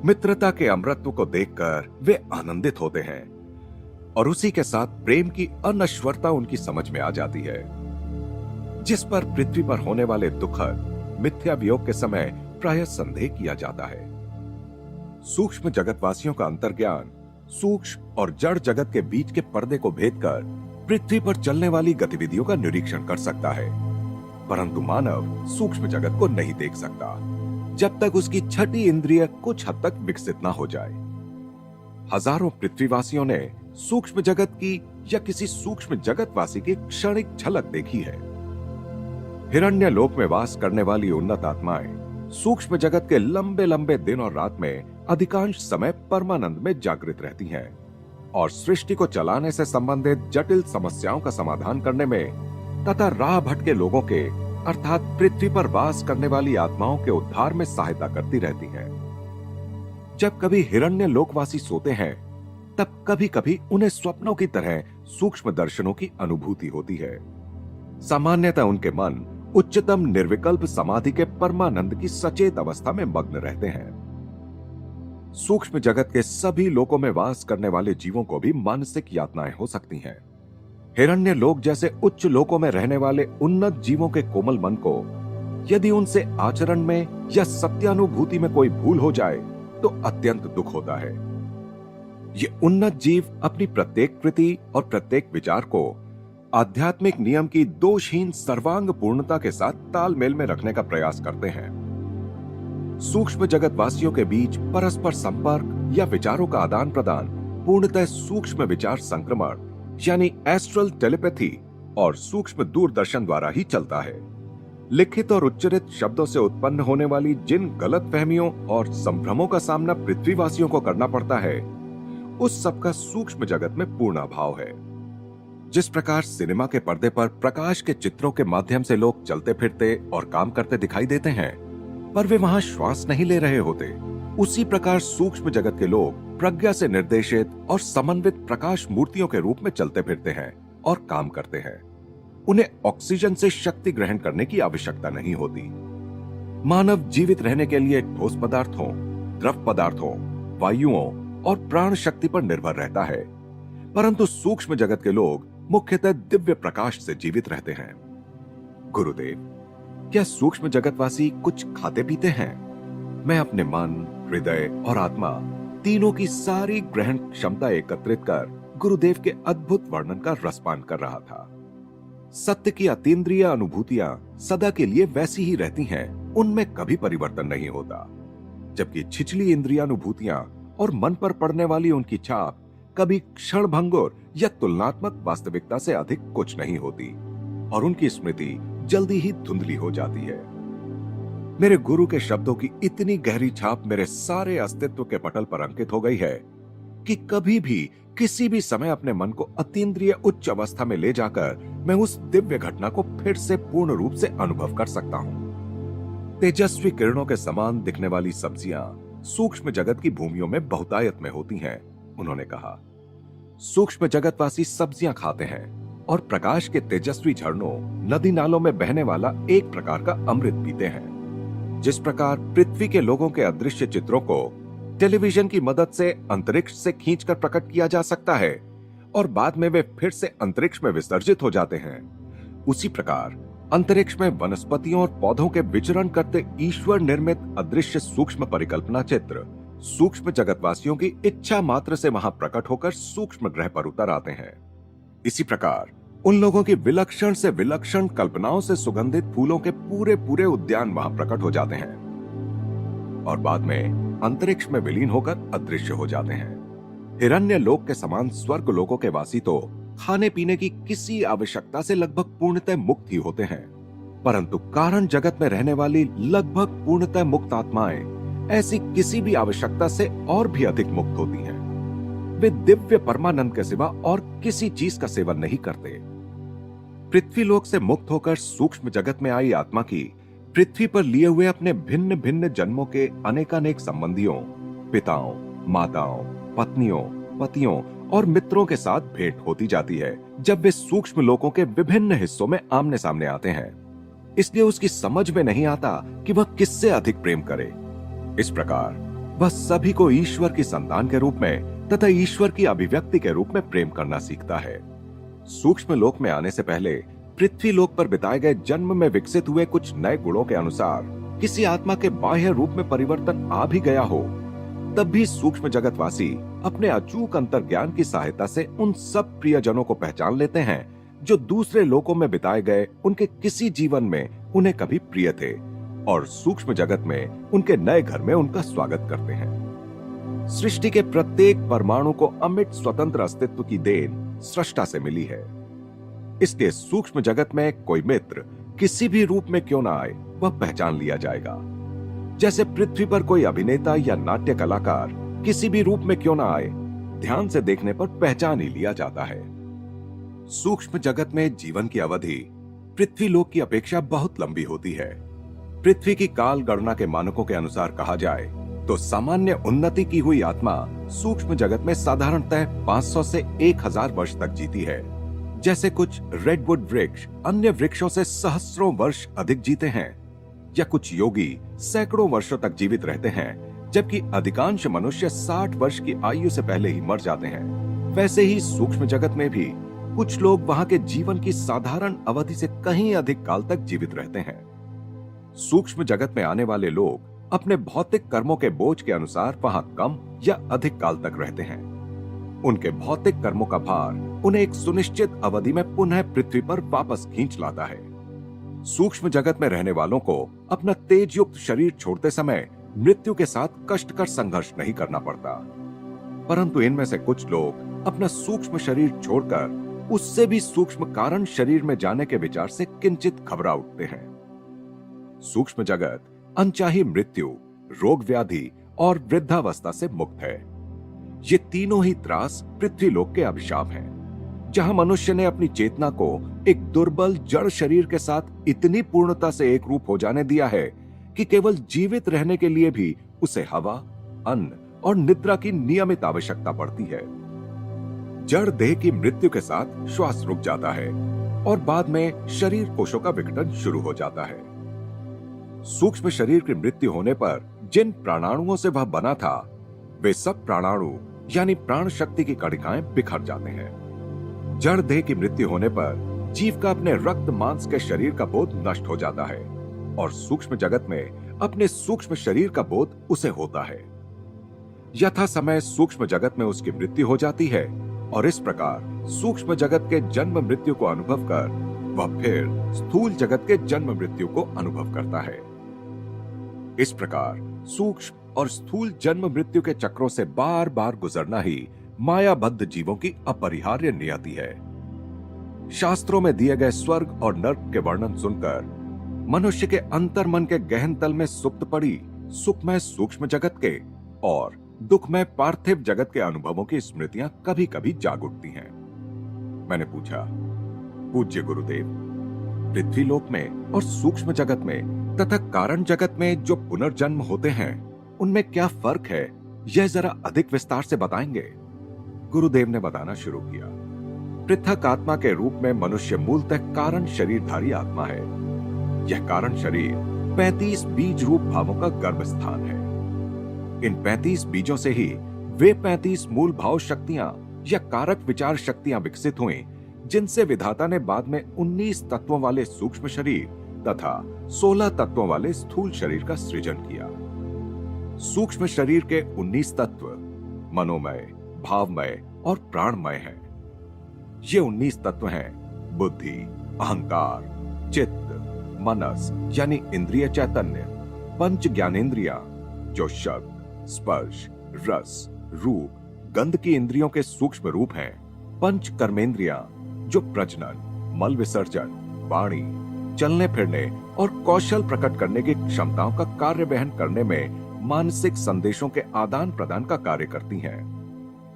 मित्रता के अमरत्व को देखकर वे आनंदित होते हैं और उसी के साथ प्रेम की अनश्वरता उनकी समझ में आ जाती है, जिस पर पृथ्वी पर होने वाले दुखद मिथ्या वियोग के समय प्रायः संदेह किया जाता है। सूक्ष्म जगतवासियों का अंतर्ज्ञान सूक्ष्म और जड़ जगत के बीच के पर्दे को भेदकर पृथ्वी पर चलने वाली गतिविधियों का निरीक्षण कर सकता है, परंतु मानव सूक्ष्म जगत को नहीं देख सकता जब तक उसकी छठी इंद्रिय कुछ हद तक विकसित ना हो जाए। हजारों पृथ्वीवासियों ने सूक्ष्म जगत की या किसी सूक्ष्म जगतवासी की क्षणिक झलक देखी है। हिरण्य लोक में वास करने वाली उन्नत आत्माएं सूक्ष्म जगत के लंबे लंबे दिन और रात में अधिकांश समय परमानंद में जागृत रहती हैं और सृष्टि को चलाने से संबंधित जटिल समस्याओं का समाधान करने में तथा राह भटके लोगों के अर्थात पृथ्वी पर वास करने वाली आत्माओं के उद्धार में सहायता करती रहती हैं। जब कभी हिरण्य लोकवासी सोते हैं तब कभी कभी उन्हें स्वप्नों की तरह सूक्ष्म दर्शनों की अनुभूति होती है। सामान्यतः उनके मन उच्चतम निर्विकल्प समाधि के परमानंद की सचेत अवस्था में मग्न रहते हैं। सूक्ष्म जगत के सभी लोकों में वास करने वाले जीवों को भी मानसिक यातनाएं हो सकती हैं। हिरण्य लोक जैसे उच्च लोकों में रहने वाले उन्नत जीवों के कोमल मन को यदि उनसे आचरण में या सत्यानुभूति में कोई भूल हो जाए तो अत्यंत दुख होता है। ये उन्नत जीव अपनी प्रत्येक कृति और प्रत्येक विचार को आध्यात्मिक नियम की दोषहीन सर्वांग पूर्णता के साथ तालमेल में रखने का प्रयास करते हैं। सूक्ष्म जगत वासियों के बीच परस्पर संपर्क या विचारों का आदान प्रदान पूर्णतः सूक्ष्म विचार संक्रमण यानी एस्ट्रल टेलीपैथी और सूक्ष्म दूरदर्शन द्वारा ही चलता है। लिखित और उच्चरित शब्दों से उत्पन्न होने वाली जिन गलत फहमियों और संभ्रमों का सामना पृथ्वीवासियों को करना पड़ता है, उस सब का सूक्ष्म जगत में पूर्ण अभाव है। जिस प्रकार सिनेमा के पर्दे पर प्रकाश के चित्रों के माध्यम से लोग चलते फिरते और काम करते दिखाई देते हैं, पर वे वहां श्वास नहीं ले रहे होते, उसी प्रकार सूक्ष्म जगत के लोग प्रज्ञा से निर्देशित और समन्वित प्रकाश मूर्तियों के रूप में चलते फिरते हैं और काम करते हैं। उन्हें ऑक्सीजन से शक्ति ग्रहण करने की आवश्यकता नहीं होती। मानव जीवित रहने के लिए ठोस पदार्थों, द्रव पदार्थों, वायुओं और प्राण शक्ति पर निर्भर रहता है, परंतु सूक्ष्म जगत के लोग मुख्यतः दिव्य प्रकाश से जीवित रहते हैं। गुरुदेव, क्या सूक्ष्म जगतवासी कुछ खाते पीते हैं? मैं अपने मन, हृदय और आत्मा तीनों की सारी ग्रहण क्षमता एकत्रित कर गुरुदेव के अद्भुत वर्णन का रसपान कर रहा था। सत्य की अतीन्द्रिय अनुभूतियां सदा के लिए वैसी ही रहती हैं, उनमें कभी परिवर्तन नहीं होता, जबकि छिछली इंद्रियानुभूतियां और मन पर पड़ने वाली उनकी छाप कभी क्षणभंगुर या तुलनात्मक वास्तविकता से अधिक कुछ नहीं होती और उनकी स्मृति जल्दी ही धुंधली हो जाती है। मेरे गुरु के शब्दों की इतनी गहरी छाप मेरे सारे अस्तित्व के पटल पर अंकित हो गई है कि कभी भी किसी भी समय अपने मन को अतीन्द्रिय उच्च अवस्था में ले जाकर मैं उस दिव्य घटना को फिर से पूर्ण रूप से अनुभव कर सकता हूं। तेजस्वी किरणों के समान दिखने वाली सब्जियां सूक्ष्म जगत की भूमियों में बहुतायत में होती हैं, उन्होंने कहा। सूक्ष्म जगतवासी सब्जियां खाते हैं और प्रकाश के तेजस्वी झरनों, नदी नालों में बहने वाला एक प्रकार का अमृत पीते हैं। जिस प्रकार पृथ्वी के लोगों के अदृश्य चित्रों को टेलीविजन की मदद से अंतरिक्ष से खींचकर प्रकट किया जा सकता है और बाद में वे फिर से अंतरिक्ष में विसर्जित हो जाते हैं, उसी प्रकार अंतरिक्ष में वनस्पतियों और पौधों के विचरण करते ईश्वर निर्मित अदृश्य सूक्ष्म परिकल्पना चित्र सूक्ष्म जगतवासियों की इच्छा मात्र से वहां प्रकट होकर सूक्ष्म ग्रह पर उतर आते हैं। इसी प्रकार उन लोगों की विलक्षण से विलक्षण कल्पनाओं से सुगंधित फूलों के पूरे पूरे उद्यान वहां प्रकट हो जाते हैं और बाद में अंतरिक्ष में विलीन होकर अदृश्य हो जाते हैं। हिरण्य लोक के समान स्वर्ग लोकों के वासी तो खाने पीने की किसी आवश्यकता से लगभग पूर्णतः मुक्त ही होते हैं, परंतु कारण जगत में रहने वाली लगभग पूर्णतः मुक्त आत्माएं ऐसी किसी भी आवश्यकता से और भी अधिक मुक्त होती हैं। वे दिव्य परमानंद के सिवा और किसी चीज का सेवन नहीं करते। पृथ्वी लोक से मुक्त होकर सूक्ष्म जगत में आई आत्मा की पृथ्वी पर लिए हुए अपने भिन्न भिन्न जन्मों के अनेकानेक संबंधियों, पिताओं, माताओं, पत्नियों, पतियों और मित्रों के साथ भेंट होती जाती है जब वे सूक्ष्म लोकों के विभिन्न हिस्सों में आमने सामने आते हैं। इसलिए उसकी समझ में नहीं आता कि वह किससे अधिक प्रेम करे। इस प्रकार वह सभी को ईश्वर की संतान के रूप में तथा ईश्वर की अभिव्यक्ति के रूप में प्रेम करना सीखता है। सूक्ष्म लोक में आने से पहले पृथ्वी लोक पर बिताए गए जन्म में विकसित हुए कुछ नए गुणों के अनुसार किसी आत्मा के बाह्य रूप में परिवर्तन आ भी गया हो, तब भी सूक्ष्म जगतवासी अपने अचूक अंतर्ज्ञान की सहायता से उन सब प्रियजनों को पहचान लेते हैं जो दूसरे लोकों में बिताए गए उनके किसी जीवन में उन्हें कभी प्रिय थे और सूक्ष्म जगत में उनके नए घर में उनका स्वागत करते हैं। सृष्टि के प्रत्येक परमाणु को अमिट स्वतंत्र अस्तित्व की देन सृष्टा से मिली है। इसके सूक्ष्म जगत में कोई मित्र किसी भी रूप में क्यों ना आए, वह पहचान लिया जाएगा। जैसे पृथ्वी पर कोई अभिनेता या नाट्य कलाकार किसी भी रूप में क्यों ना आए, ध्यान से देखने पर पहचान ही लिया जाता है। सूक्ष्म जगत में जीवन की अवधि पृथ्वी लोक की अपेक्षा बहुत लंबी होती है। पृथ्वी की काल गणना के मानकों के अनुसार कहा जाए तो सामान्य उन्नति की हुई आत्मा सूक्ष्म जगत में साधारणतः 500 से 1000 वर्ष तक जीती है। जैसे कुछ रेडवुड वृक्ष अन्य वृक्षों से सहस्त्रों वर्ष अधिक जीते हैं, या कुछ योगी सैकड़ों वर्षों तक जीवित रहते हैं, जबकि अधिकांश मनुष्य 60 वर्ष की आयु से पहले ही मर जाते हैं। वैसे ही सूक्ष्म जगत में भी कुछ लोग वहां के जीवन की साधारण अवधि से कहीं अधिक काल तक जीवित रहते हैं। सूक्ष्म जगत में आने वाले लोग अपने भौतिक कर्मों के बोझ के अनुसार वहां कम या अधिक काल तक रहते हैं। उनके भौतिक कर्मों का भार उन्हें एक सुनिश्चित अवधि में पुनः पृथ्वी पर वापस खींच लाता है। सूक्ष्म जगत में रहने वालों को अपना तेज युक्त शरीर छोड़ते समय मृत्यु के साथ कष्टकर संघर्ष नहीं करना पड़ता, परंतु इनमें से कुछ लोग अपना सूक्ष्म शरीर छोड़कर उससे भी सूक्ष्म कारण शरीर में जाने के विचार से किंचित घबरा उठते हैं। सूक्ष्म जगत अनचाही मृत्यु, रोग व्याधि और वृद्धावस्था से मुक्त है। ये तीनों ही त्रास पृथ्वी लोक के अभिशाप हैं, जहां मनुष्य ने अपनी चेतना को एक दुर्बल जड़ शरीर के साथ इतनी पूर्णता से एक रूप हो जाने दिया है कि केवल जीवित रहने के लिए भी उसे हवा, अन्न और निद्रा की नियमित आवश्यकता पड़ती है। जड़ देह की मृत्यु के साथ श्वास रुक जाता है और बाद में शरीर कोशों का विघटन शुरू हो जाता है। सूक्ष्म शरीर की मृत्यु होने पर जिन प्राणाणुओं से वह बना था, वे सब प्राणाणु यानी प्राण शक्ति की कणिकाएं बिखर जाते हैं। जड़ देह की मृत्यु होने पर जीव का अपने रक्त मांस के शरीर का बोध नष्ट हो जाता है और सूक्ष्म जगत में अपने सूक्ष्म शरीर का बोध उसे होता है। यथा समय सूक्ष्म जगत में उसकी मृत्यु हो जाती है और इस प्रकार सूक्ष्म जगत के जन्म मृत्यु को अनुभव कर वह फिर स्थूल जगत के जन्म मृत्यु को अनुभव करता है। इस प्रकार सूक्ष्म और स्थूल जन्म मृत्यु के चक्रों से बार बार गुजरना ही मायाबद्ध जीवों की अपरिहार्य नियति है। शास्त्रों में दिए गए स्वर्ग और नर्क के वर्णन सुनकर मनुष्य के अंतर्मन के गहन तल में सुप्त पड़ी सुखमय सूक्ष्म जगत के और दुखमय पार्थिव जगत के अनुभवों की स्मृतियां कभी कभी जाग उठती हैं। मैंने पूछा, पूज्य गुरुदेव, पृथ्वी लोक में और सूक्ष्म जगत में तथा कारण जगत में जो पुनर्जन्म होते हैं, उनमें क्या फर्क है, यह जरा अधिक विस्तार से बताएंगे। गुरुदेव ने बताना शुरू किया। पृथक आत्मा के रूप में मनुष्य मूलतः कारण शरीरधारी आत्मा है। यह कारण शरीर 35 बीज रूप भावों का गर्भ स्थान है। इन 35 बीजों से ही वे 35 मूल भाव शक्तियां या कारक विचार शक्तियां विकसित हुई, जिनसे विधाता ने बाद में 19 तत्वों वाले सूक्ष्म शरीर तथा 16 तत्वों वाले स्थूल शरीर का सृजन किया। सूक्ष्म शरीर के 19 तत्व मनोमय, भावमय और प्राणमय हैं। ये 19 तत्व हैं बुद्धि, अहंकार, चित्त, मनस यानी इंद्रिय चैतन्य, पंच ज्ञानेंद्रिया जो शब्द, स्पर्श, रस, रूप, गंध की इंद्रियों के सूक्ष्म रूप हैं, पंच कर्मेंद्रिया जो प्रजनन, मल विसर्जन, वाणी, चलने फिरने और कौशल प्रकट करने की क्षमताओं का कार्य वहन करने में मानसिक संदेशों के आदान प्रदान का कार्य करती हैं,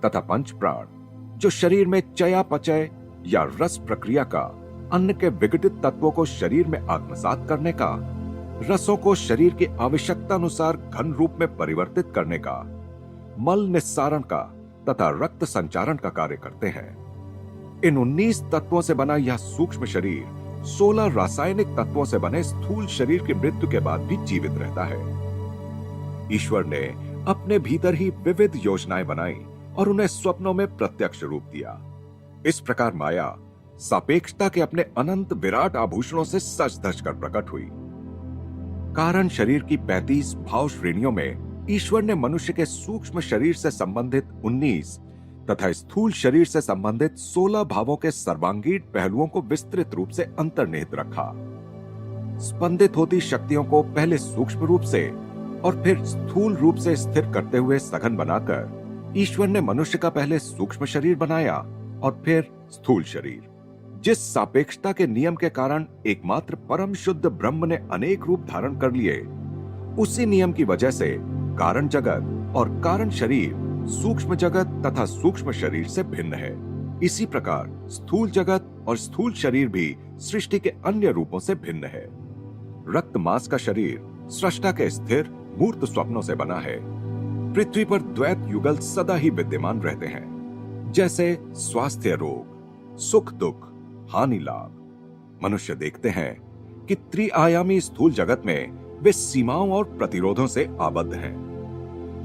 तथा पंच प्राण जो शरीर में चयापचय या रस प्रक्रिया का, अन्न के विघटित तत्वों को शरीर में आत्मसात करने का, रसों को शरीर की आवश्यकता अनुसार घन रूप में परिवर्तित करने का, मल निस्सारण का तथा रक्त संचारण का कार्य करते हैं। इन 19 तत्वों से बना यह सूक्ष्म शरीर 16 रासायनिक तत्वों से बने स्थूल शरीर की मृत्यु के बाद भी जीवित रहता है। ईश्वर ने अपने भीतर ही विविध योजनाएं बनाई और उन्हें स्वप्नों में प्रत्यक्ष रूप दिया। इस प्रकार माया सापेक्षता के अपने अनंत विराट आभूषणों से सज धज कर प्रकट हुई। कारण शरीर की 35 भाव श्रेणियों में ईश्वर ने मनुष्य के सूक्ष्म शरीर से संबंधित 19 तथा स्थूल शरीर से संबंधित 16 भावों के सर्वांगीण पहलुओं को विस्तृत रूप से अंतर्निहित रखा। स्पंदित होती शक्तियों को पहले सूक्ष्म रूप से और फिर स्थूल रूप से स्थिर करते हुए सघन बनाकर ईश्वर ने मनुष्य का पहले सूक्ष्म शरीर बनाया और फिर स्थूल शरीर। जिस सापेक्षता के नियम के कारण एकमात्र परम शुद्ध ब्रह्म ने अनेक रूप धारण कर लिए, उसी नियम की वजह से कारण जगत और कारण शरीर सूक्ष्म जगत तथा सूक्ष्म शरीर से भिन्न है। इसी प्रकार स्थूल जगत और स्थूल शरीर भी सृष्टि के अन्य रूपों से भिन्न है। रक्त मांस का शरीर सृष्टा के स्थिर मूर्त स्वप्नों से बना है। पृथ्वी पर द्वैत युगल सदा ही विद्यमान रहते हैं, जैसे स्वास्थ्य रोग, सुख दुख, हानि लाभ। मनुष्य देखते हैं कि त्रिआयामी स्थूल जगत में वे सीमाओं और प्रतिरोधों से आबद्ध हैं।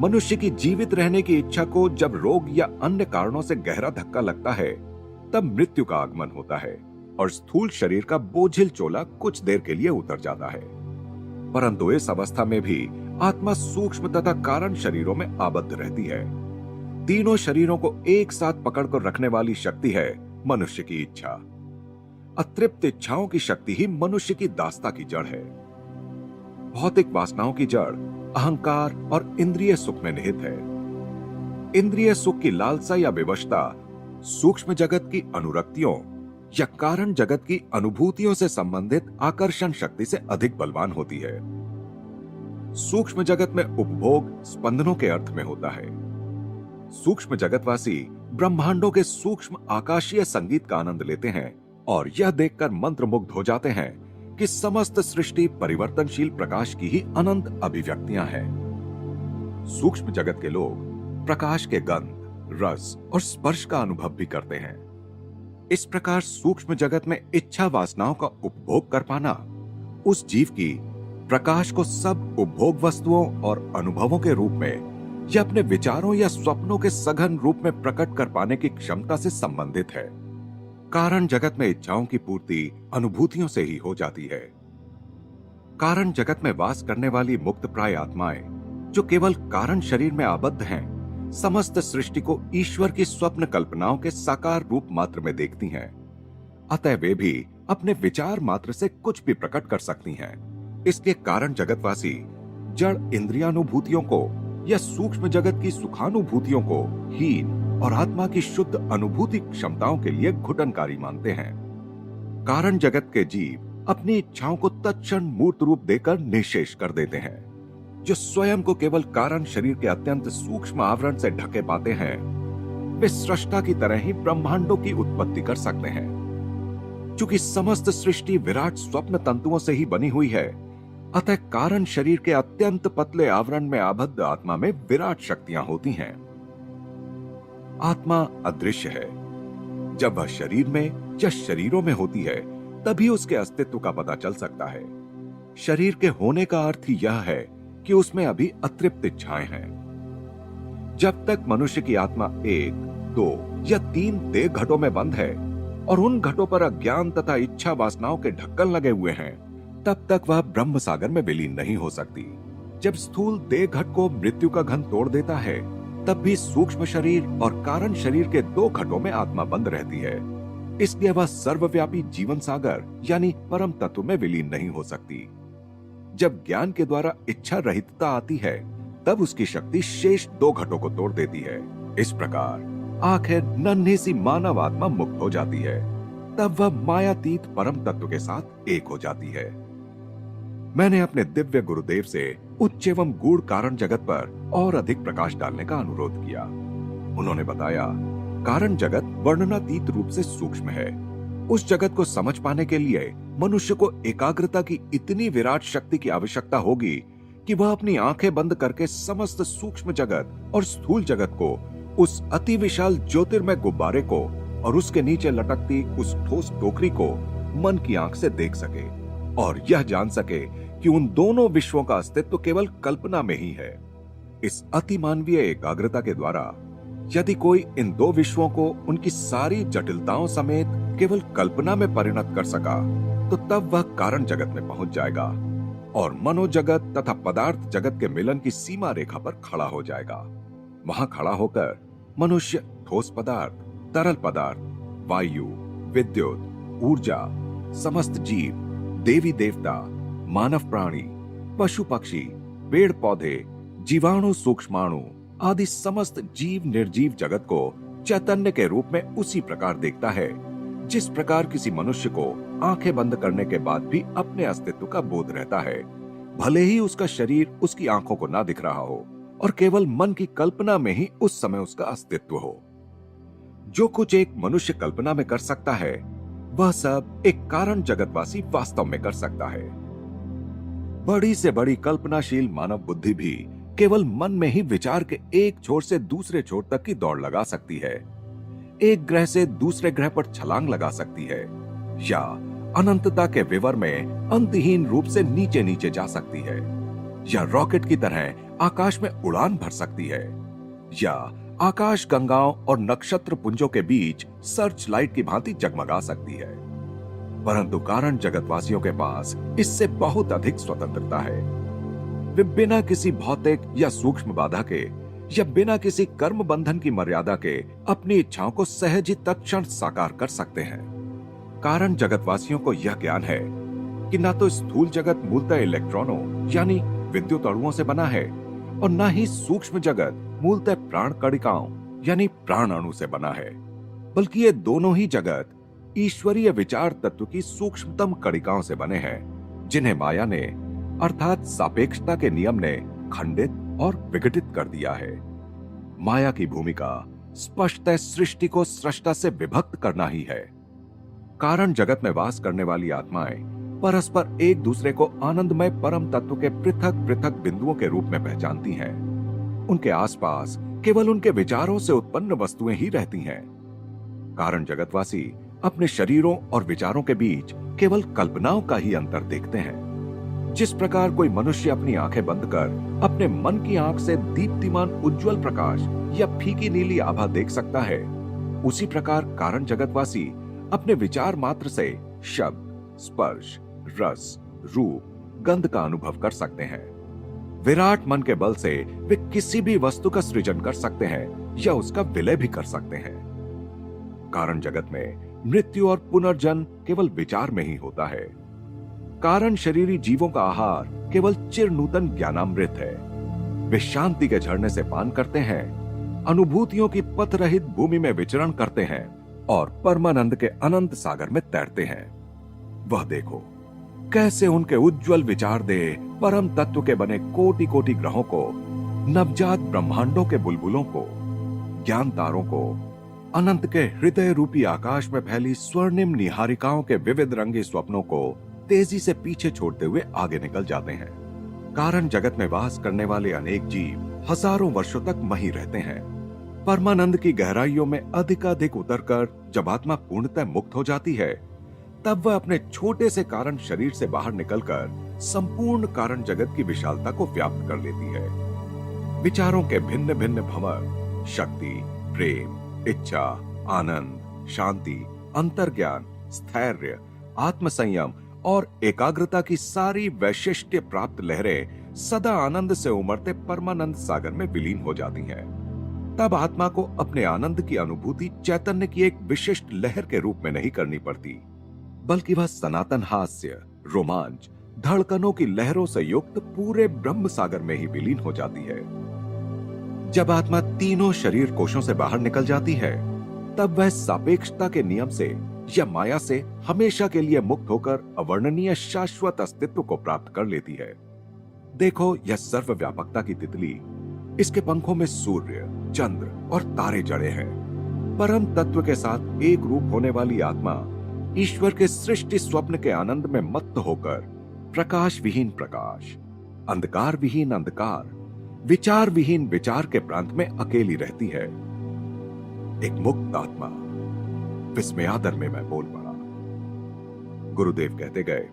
मनुष्य की जीवित रहने की इच्छा को जब रोग या अन्य कारणों से गहरा धक्का लगता है, तब मृत्यु का आगमन होता है और स्थूल शरीर का बोझिल चोला कुछ देर के लिए उतर जाता है। परंतु इस अवस्था में भी आत्मा सूक्ष्म तथा कारण शरीरों में आबद्ध रहती है। तीनों शरीरों को एक साथ पकड़कर रखने वाली शक्ति है मनुष्य की इच्छा। अतृप्त इच्छाओं की शक्ति ही मनुष्य की दास्ता की जड़ है। भौतिक वासनाओं की जड़ अहंकार और इंद्रिय सुख में निहित है। इंद्रिय सुख की लालसा या विवशता सूक्ष्म जगत की अनुरक्तियों या कारण जगत की अनुभूतियों से संबंधित आकर्षण शक्ति से अधिक बलवान होती है। सूक्ष्म जगत में उपभोग स्पंदनों के अर्थ में होता है। सूक्ष्म जगतवासी ब्रह्मांडों के सूक्ष्म आकाशीय संगीत का आनंद लेते हैं और यह देखकर मंत्रमुग्ध हो जाते हैं कि समस्त सृष्टि परिवर्तनशील प्रकाश की ही अनंत अभिव्यक्तियां हैं। सूक्ष्म जगत के लोग प्रकाश के गंध, रस और स्पर्श का अनुभव भी करते हैं। इस प्रकार सूक्ष्म जगत में इच्छा वासनाओं का उपभोग कर पाना उस जीव की प्रकाश को सब उपभोग वस्तुओं और अनुभवों के रूप में या अपने विचारों या स्वप्नों के सघन रूप में प्रकट कर पाने की क्षमता से संबंधित है। कारण जगत में इच्छाओं की पूर्ति अनुभूतियों से ही हो जाती है। कारण जगत में वास करने वाली मुक्त प्राय आत्माएं जो केवल कारण शरीर में आबद्ध हैं, समस्त सृष्टि को ईश्वर की स्वप्न कल्पनाओं के साकार रूप मात्र में देखती हैं। अतः वे भी अपने विचार मात्र से कुछ भी प्रकट कर सकती हैं। इसलिए कारण जगतवासी जड़ इंद्रियानुभूतियों को या सूक्ष्म जगत की सुखानुभूतियों को हीन और आत्मा की शुद्ध अनुभूति क्षमताओं के लिए घुटनकारी मानते हैं। कारण जगत के जीव अपनी इच्छाओं को तत्क्षण मूर्त रूप देकर निःशेष कर देते हैं। जो स्वयं को केवल कारण शरीर के अत्यंत सूक्ष्म आवरण से ढके पाते हैं, वे सृष्टा की तरह ही ब्रह्मांडों की उत्पत्ति कर सकते हैं। चूंकि समस्त सृष्टि विराट स्वप्न तंतुओं से ही बनी हुई है, अतः कारण शरीर के अत्यंत पतले आवरण में आबद्ध आत्मा में विराट शक्तियां होती हैं। आत्मा अदृश्य है। जब वह शरीर में या शरीरों में होती है, तभी उसके अस्तित्व का पता चल सकता है। शरीर के होने का अर्थ ही यह है कि उसमें अभी अतृप्त इच्छाएं हैं। जब तक मनुष्य की आत्मा 1, 2 या 3 देह घटों में बंद है और उन घटों पर अज्ञान तथा इच्छा वासनाओं के ढक्कन लगे हुए हैं, तब तक वह ब्रह्म सागर में विलीन नहीं हो सकती। जब स्थूल देह घट को मृत्यु का घन तोड़ देता है, तब भी सूक्ष्म शरीर और कारण शरीर के 2 घटों में आत्मा बंद रहती है। इसलिए वह सर्वव्यापी जीवन सागर यानी परम तत्व में विलीन नहीं हो सकती। जब ज्ञान के द्वारा इच्छा रहितता आती है, तब उसकी शक्ति शेष 2 घटों को तोड़ देती है। इस प्रकार आखिर नन्ही सी मानव आत्मा मुक्त हो जाती है। तब वह मायातीत परम तत्व के साथ एक हो जाती है। मैंने अपने दिव्य गुरुदेव से उच्च एवं गूढ़ कारण जगत पर और अधिक प्रकाश डालने का अनुरोध किया। उन्होंने बताया, कारण जगत वर्णनातीत रूप से सूक्ष्म है। उस जगत को समझ पाने के लिए मनुष्य को एकाग्रता की इतनी विराट शक्ति की आवश्यकता होगी कि वह अपनी आंखें बंद करके समस्त सूक्ष्म जगत और स्थूल जगत को, उस अति विशाल ज्योतिर्मय गुब्बारे को और उसके नीचे लटकती उस ठोस टोकरी को मन की आंख से देख सके और यह जान सके कि उन दोनों विश्वों का अस्तित्व केवल कल्पना में ही है। इस अति मानवीय एकाग्रता के द्वारा यदि कोई इन 2 विश्वों को उनकी सारी जटिलताओं समेत केवल कल्पना में परिणत कर सका, तो तब वह कारण जगत में पहुंच जाएगा और मनोजगत तथा पदार्थ जगत के मिलन की सीमा रेखा पर खड़ा हो जाएगा। वहां खड़ा होकर मनुष्य ठोस पदार्थ, तरल पदार्थ, वायु, विद्युत, ऊर्जा, समस्त जीव, देवी देवता, मानव प्राणी, पशु पक्षी, पेड़ पौधे, जीवाणु सूक्ष्माणु आदि समस्त जीव निर्जीव जगत को चैतन्य के रूप में उसी प्रकार देखता है जिस प्रकार किसी मनुष्य को आंखें बंद करने के बाद भी अपने अस्तित्व का बोध रहता है, भले ही उसका शरीर उसकी आंखों को ना दिख रहा हो और केवल मन की कल्पना में ही उस समय उसका अस्तित्व हो। जो कुछ एक मनुष्य कल्पना में कर सकता है, वह सब एक कारण जगतवासी वास्तव में कर सकता है। बड़ी से बड़ी कल्पनाशील मानव बुद्धि भी केवल मन में ही विचार के एक छोर से दूसरे छोर तक की दौड़ लगा सकती है, एक ग्रह से दूसरे ग्रह पर छलांग लगा सकती है, या अनंतता के विवर में अंतहीन रूप से नीचे नीचे जा सकती है, या रॉकेट की तरह आकाश में उड़ान भर सकती है, या आकाश गंगाओं और नक्षत्र पुंजों के बीच सर्च लाइट की भांति जगमगा सकती है। परंतु कारण जगतवासियों के पास इससे बहुत अधिक स्वतंत्रता है। वे बिना किसी भौतिक या सूक्ष्म बाधा के या बिना किसी कर्म बंधन की मर्यादा के अपनी इच्छाओं को सहज ही तत्क्षण साकार कर सकते हैं। कारण जगतवासियों को यह ज्ञान है कि ना तो स्थूल जगत मूलतः इलेक्ट्रॉनों यानी विद्युत अणुओं से बना है और ना ही सूक्ष्म जगत मूलतः प्राण कणिकाओं यानी प्राण अणु से बना है, बल्कि ये दोनों ही जगत ईश्वरीय विचार तत्व की सूक्ष्मतम कणिकाओं से बने हैं, जिन्हें माया ने अर्थात सापेक्षता के नियम ने खंडित और विघटित कर दिया है। माया की भूमिका स्पष्टतः सृष्टि को सृष्टा से विभक्त करना ही है। कारण जगत में वास करने वाली आत्माएं परस्पर एक दूसरे को आनंदमय परम तत्व के पृथक पृथक बिंदुओं के रूप में पहचानती हैं। उनके आसपास केवल उनके विचारों से उत्पन्न वस्तुएं ही रहती हैं। कारण जगतवासी अपने शरीरों और विचारों के बीच केवल कल्पनाओं का ही अंतर देखते हैं। जिस प्रकार कोई मनुष्य अपनी आंखें बंद कर अपने मन की आंख से दीप्तिमान उज्जवल प्रकाश या फीकी नीली आभा देख सकता है, उसी प्रकार कारण जगतवासी अपने विचार मात्र से शब्द, स्पर्श, रस, रूप, गंध का अनुभव कर सकते हैं। विराट मन के बल से वे किसी भी वस्तु का सृजन कर सकते हैं या उसका विलय भी कर सकते हैं। कारण जगत में मृत्यु और पुनर्जन्म केवल विचार में ही होता है। कारण शरीरी जीवों का आहार केवल चिर नूतन ज्ञानामृत है। वे शांति के झरने से पान करते हैं, अनुभूतियों की पथ रहित भूमि में विचरण करते हैं और परमानंद के अनंत सागर में तैरते हैं। वह देखो कैसे उनके उज्जवल विचार दे परम तत्व के बने कोटि कोटि ग्रहों को, नवजात ब्रह्मांडों के बुलबुलों को, ज्ञान तारों को, अनंत के हृदय रूपी आकाश में फैली स्वर्णिम निहारिकाओं के विविध रंगी स्वप्नों को तेजी से पीछे छोड़ते हुए आगे निकल जाते हैं। कारण जगत में वास करने वाले अनेक जीव हजारों वर्षों तक वहीं रहते हैं। परमानंद की गहराइयों में अधिकाधिक उतरकर जब आत्मा पूर्णतः मुक्त हो जाती है, तब वह अपने छोटे से कारण शरीर से बाहर निकलकर संपूर्ण कारण जगत की विशालता को व्याप्त कर लेती है। विचारों के भिन्न भिन्न भंवर, शक्ति, प्रेम, इच्छा, आनंद, शांति, अंतर्ज्ञान, स्थैर्य, आत्मसंयम और एकाग्रता की सारी वैशिष्ट्य प्राप्त लहरें सदा आनंद से उमड़ते परमानंद सागर में विलीन हो जाती हैं। तब आत्मा को अपने आनंद की अनुभूति चैतन्य की एक विशिष्ट लहर के रूप में नहीं करनी पड़ती, बल्कि वह सनातन हास्य, रोमांच, धड़कनों की लहरों से युक्त पूरे ब्रह्म सागर में ही विलीन हो जाती है। जब आत्मा तीनों शरीर कोशों से बाहर निकल जाती है, तब वह सापेक्षता के नियम से या माया से हमेशा के लिए मुक्त होकर अवर्णनीय शाश्वत अस्तित्व को प्राप्त कर लेती है। देखो यह सर्वव्यापकता की तितली, इसके पंखों में सूर्य, चंद्र और तारे जड़े हैं। परम तत्व के साथ एक रूप होने वाली आत्मा ईश्वर के सृष्टि स्वप्न के आनंद में मत्त होकर प्रकाश विहीन प्रकाश, अंधकार विहीन अंधकार, विचार विहीन विचार के प्रांत में अकेली रहती है। एक मुक्त आत्मा। विस्मयादर में मैं बोल पड़ा। गुरुदेव कहते गए,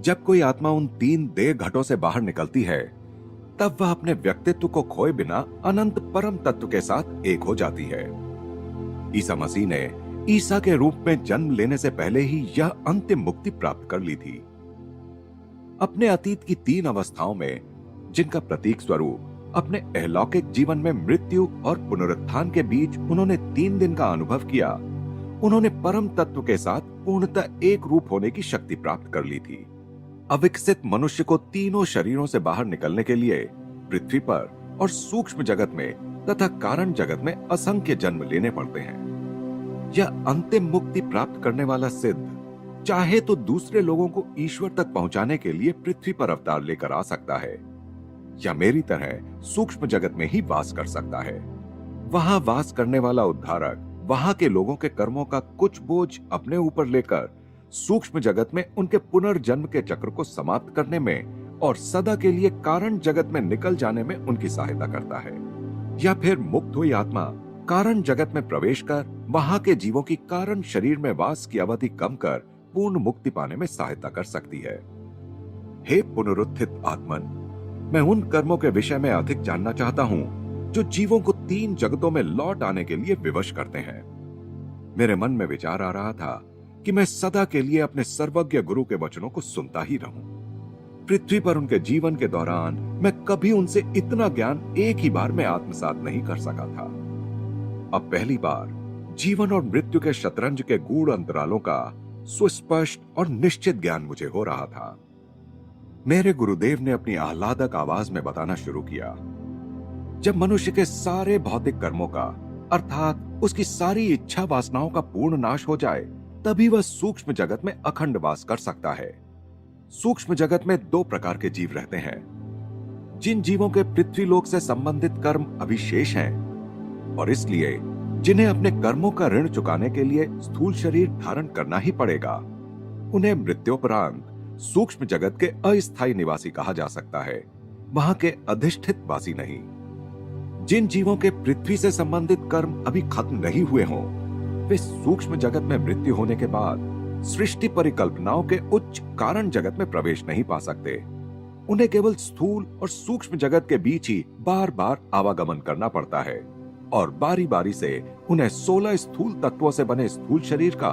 जब कोई आत्मा उन तीन देह घटों से बाहर निकलती है, तब वह अपने व्यक्तित्व को खोए बिना अनंत परम तत्व के साथ एक हो जाती है। ईसा मसीह ने ईसा के रूप में जन्म लेने से पहले ही यह अंतिम मुक्ति प्राप्त कर ली थी। अपने अतीत की तीन अवस्थाओं में, जिनका प्रतीक स्वरूप अपने अलौकिक जीवन में मृत्यु और पुनरुत्थान के बीच उन्होंने 3 दिन का अनुभव किया, उन्होंने परम तत्व के साथ पूर्णतः एक रूप होने की शक्ति प्राप्त कर ली थी। अविकसित मनुष्य को तीनों शरीरों से बाहर निकलने के लिए पृथ्वी पर और सूक्ष्म जगत में तथा कारण जगत में असंख्य जन्म लेने पड़ते हैं। यह अंतिम मुक्ति प्राप्त करने वाला सिद्ध चाहे तो दूसरे लोगों को ईश्वर तक पहुंचाने के लिए पृथ्वी पर अवतार लेकर आ सकता है, या मेरी तरह सूक्ष्म जगत में ही वास कर सकता है। वहां वास करने वाला उद्धारक वहां के लोगों के कर्मों का कुछ बोझ अपने ऊपर लेकर सूक्ष्म जगत में उनके पुनर्जन्म के चक्र को समाप्त करने में और सदा के लिए कारण जगत में निकल जाने में उनकी सहायता करता है। या फिर मुक्त हुई आत्मा कारण जगत में प्रवेश कर वहां के जीवों की कारण शरीर में वास की अवधि कम कर पूर्ण मुक्ति पाने में सहायता कर सकती है। हे पुनरुत्थित आत्मन, मैं उन कर्मों के विषय में अधिक जानना चाहता हूं जो जीवों को 3 जगतों में लौट आने के लिए विवश करते हैं। मेरे मन में विचार आ रहा था कि मैं सदा के लिए अपने सर्वज्ञ गुरु के वचनों को सुनता ही रहूं। पृथ्वी पर उनके जीवन के दौरान मैं कभी उनसे इतना ज्ञान एक ही बार में आत्मसात नहीं कर सका था। अब पहली बार जीवन और मृत्यु के शतरंज के गूढ़ अंतरालों का सुस्पष्ट और निश्चित ज्ञान मुझे हो रहा था। मेरे गुरुदेव ने अपनी आह्लादक आवाज में बताना शुरू किया, जब मनुष्य के सारे भौतिक कर्मों का अर्थात उसकी सारी इच्छा वासनाओं का पूर्ण नाश हो जाए, तभी वह सूक्ष्म जगत में अखंड वास कर सकता है। सूक्ष्म जगत में 2 प्रकार के जीव रहते हैं। जिन जीवों के पृथ्वी लोक से संबंधित कर्म अभिशेष हैं और इसलिए जिन्हें अपने कर्मों का ऋण चुकाने के लिए स्थूल शरीर धारण करना ही पड़ेगा, उन्हें मृत्योपरांत सूक्ष्म जगत के अस्थायी निवासी कहा जा सकता है, वहां के अधिष्ठित वासी नहीं। जिन जीवों के पृथ्वी से संबंधित कर्म अभी खत्म नहीं हुए हों, वे सूक्ष्म जगत में मृत्यु होने के बाद सृष्टि परिकल्पनाओं के उच्च कारण जगत में प्रवेश नहीं पा सकते। उन्हें केवल स्थूल और सूक्ष्म जगत के बीच ही बार बार आवागमन करना पड़ता है और बारी बारी से उन्हें 16 स्थूल तत्वों से बने स्थूल शरीर का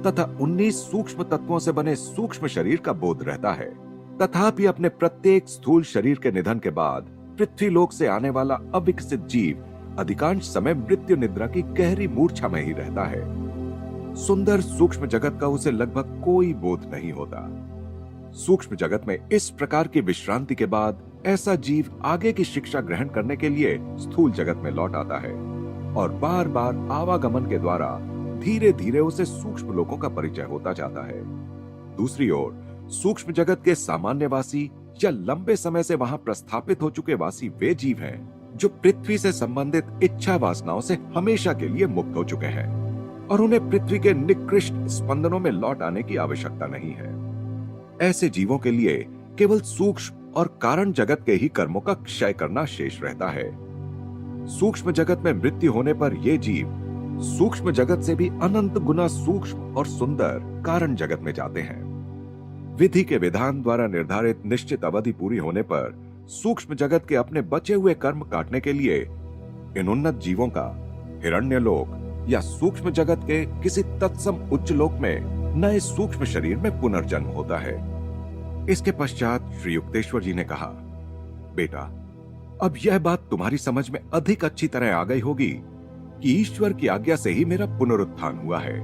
तथा 19 सूक्ष्म तत्वों से बने सूक्ष्म शरीर का बोध रहता है। तथापि अपने प्रत्येक स्थूल शरीर के निधन के बाद पृथ्वी लोक से आने वाला अविकसित जीव अधिकांश समय मृत्यु निद्रा की गहरी मूर्छा में ही रहता है। सुंदर सूक्ष्म जगत का उसे लगभग कोई बोध नहीं होता। सूक्ष्म जगत में इस प्रकार की विश्रांति के बाद ऐसा जीव आगे की शिक्षा ग्रहण करने के लिए स्थूल जगत में लौट आता है और बार बार आवागमन के द्वारा धीरे धीरे उसे सूक्ष्म लोकों का परिचय होता जाता है। दूसरी ओर सूक्ष्म जगत के सामान्यवासी या लंबे समय से वहां प्रस्थापित हो चुके वासी वे जीव हैं जो पृथ्वी से संबंधित इच्छा वासनाओं से हमेशा के लिए मुक्त हो चुके हैं और उन्हें पृथ्वी के निकृष्ट स्पंदनों में लौट आने की आवश्यकता नहीं है। ऐसे जीवों के लिए केवल सूक्ष्म और कारण जगत के ही कर्मों का क्षय करना शेष रहता है। सूक्ष्म जगत में मृत्यु होने पर ये जीव सूक्ष्म जगत से भी अनंत गुना सूक्ष्म और सुंदर कारण जगत में जाते हैं। विधि के विधान द्वारा निर्धारित निश्चित अवधि पूरी होने पर सूक्ष्म जगत के अपने बचे हुए कर्म काटने के लिए इन उन्नत जीवों का हिरण्यलोक या सूक्ष्म जगत के किसी तत्सम उच्च लोक में नए सूक्ष्म शरीर में पुनर्जन्म होता है। इसके पश्चात श्री युक्तेश्वर जी ने कहा, बेटा, अब यह बात तुम्हारी समझ में अधिक अच्छी तरह आ गई होगी कि ईश्वर की आज्ञा से ही मेरा पुनरुत्थान हुआ है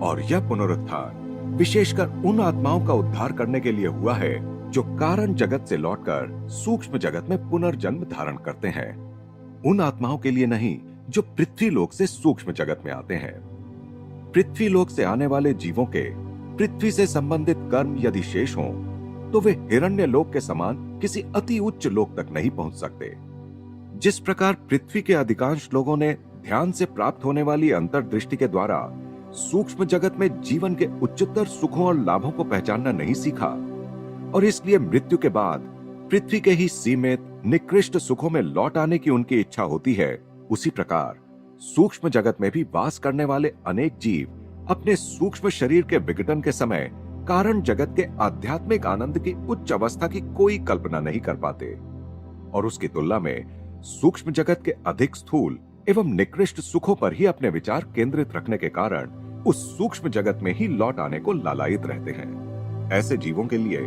और यह पुनरुत्थान विशेषकर उन आत्माओं का उद्धार करने के लिए हुआ है जो कारण जगत से लौटकर सूक्ष्म जगत में पुनर्जन्म धारण करते हैं। उन आत्माओं के लिए नहीं जो पृथ्वी लोक से सूक्ष्म जगत में आते हैं। पृथ्वी लोक से आने वाले जीवों के पृथ्वी से संबंधित कर्म यदि शेष हों तो वे हिरण्य लोक के समान किसी अति उच्च लोक तक नहीं पहुंच सकते। जिस प्रकार पृथ्वी के अधिकांश लोगों ने ध्यान से प्राप्त होने वाली अंतर्दृष्टि के द्वारा सूक्ष्म जगत में जीवन के उच्चतर सुखों और लाभों को पहचानना नहीं सीखा और इसलिए मृत्यु के बाद पृथ्वी के ही सीमित निकृष्ट सुखों में लौट आने की उनकी इच्छा होती है, उसी प्रकार सूक्ष्म जगत में भी वास करने वाले अनेक जीव अपने सूक्ष्म शरीर के विघटन के समय कारण जगत के आध्यात्मिक आनंद की उच्च अवस्था की कोई कल्पना नहीं कर पाते और उसकी तुलना में सूक्ष्म जगत के अधिक स्थूल एवं निकृष्ट सुखों पर ही अपने विचार केंद्रित रखने के कारण उस सूक्ष्म जगत में ही लौट आने को लालायित रहते हैं। ऐसे जीवों के लिए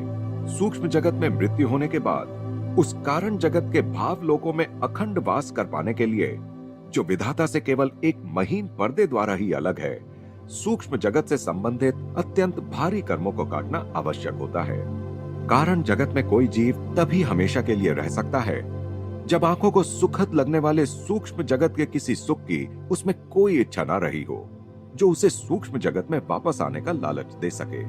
सूक्ष्म जगत में मृत्यु होने के बाद उस कारण जगत के भाव लोकों में अखंड वास कर पाने के लिए, जो विधाता से केवल एक महीन पर्दे द्वारा ही अलग है, सूक्ष्म जगत से संबंधित अत्यंत भारी कर्मों को काटना आवश्यक होता है। कारण जगत में कोई जीव तभी हमेशा के लिए रह सकता है जब आंखों को सुखद लगने वाले सूक्ष्म जगत के किसी सुख की उसमें कोई इच्छा ना रही हो, जो उसे सूक्ष्म जगत में वापस आने का लालच दे सके।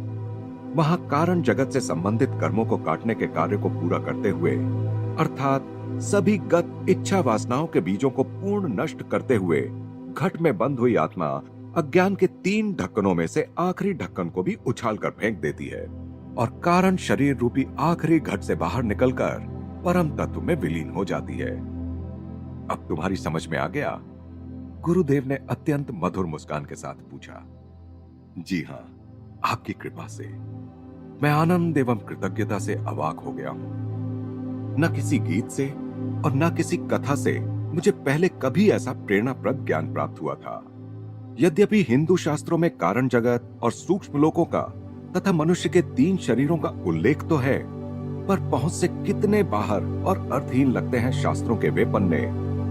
वहां कारण जगत से संबंधित कर्मों को काटने के कार्य को पूरा करते हुए, अर्थात सभी गत इच्छा वासनाओं के बीजों को पूर्ण नष्ट करते हुए, घट में बंद हुई आत्मा अज्ञान के 3 ढक्कनों में से आखिरी ढक्कन को भी उछाल कर फेंक देती है और कारण शरीर रूपी आखिरी घट से बाहर निकलकर परम तत्व में विलीन हो जाती है। अब तुम्हारी समझ में आ गया? गुरुदेव ने अत्यंत मधुर मुस्कान के साथ पूछा। जी हां, आपकी कृपा से मैं आनंद एवं कृतज्ञता से अवाक हो गया हूं। न किसी गीत से और न किसी कथा से मुझे पहले कभी ऐसा प्रेरणाप्रद ज्ञान प्राप्त हुआ था। यद्यपि हिंदू शास्त्रों में कारण जगत और सूक्ष्म लोकों का तथा मनुष्य के 3 शरीरों का उल्लेख तो है, पर पहुंच से कितने बाहर और अर्थहीन लगते हैं शास्त्रों के वे पन्ने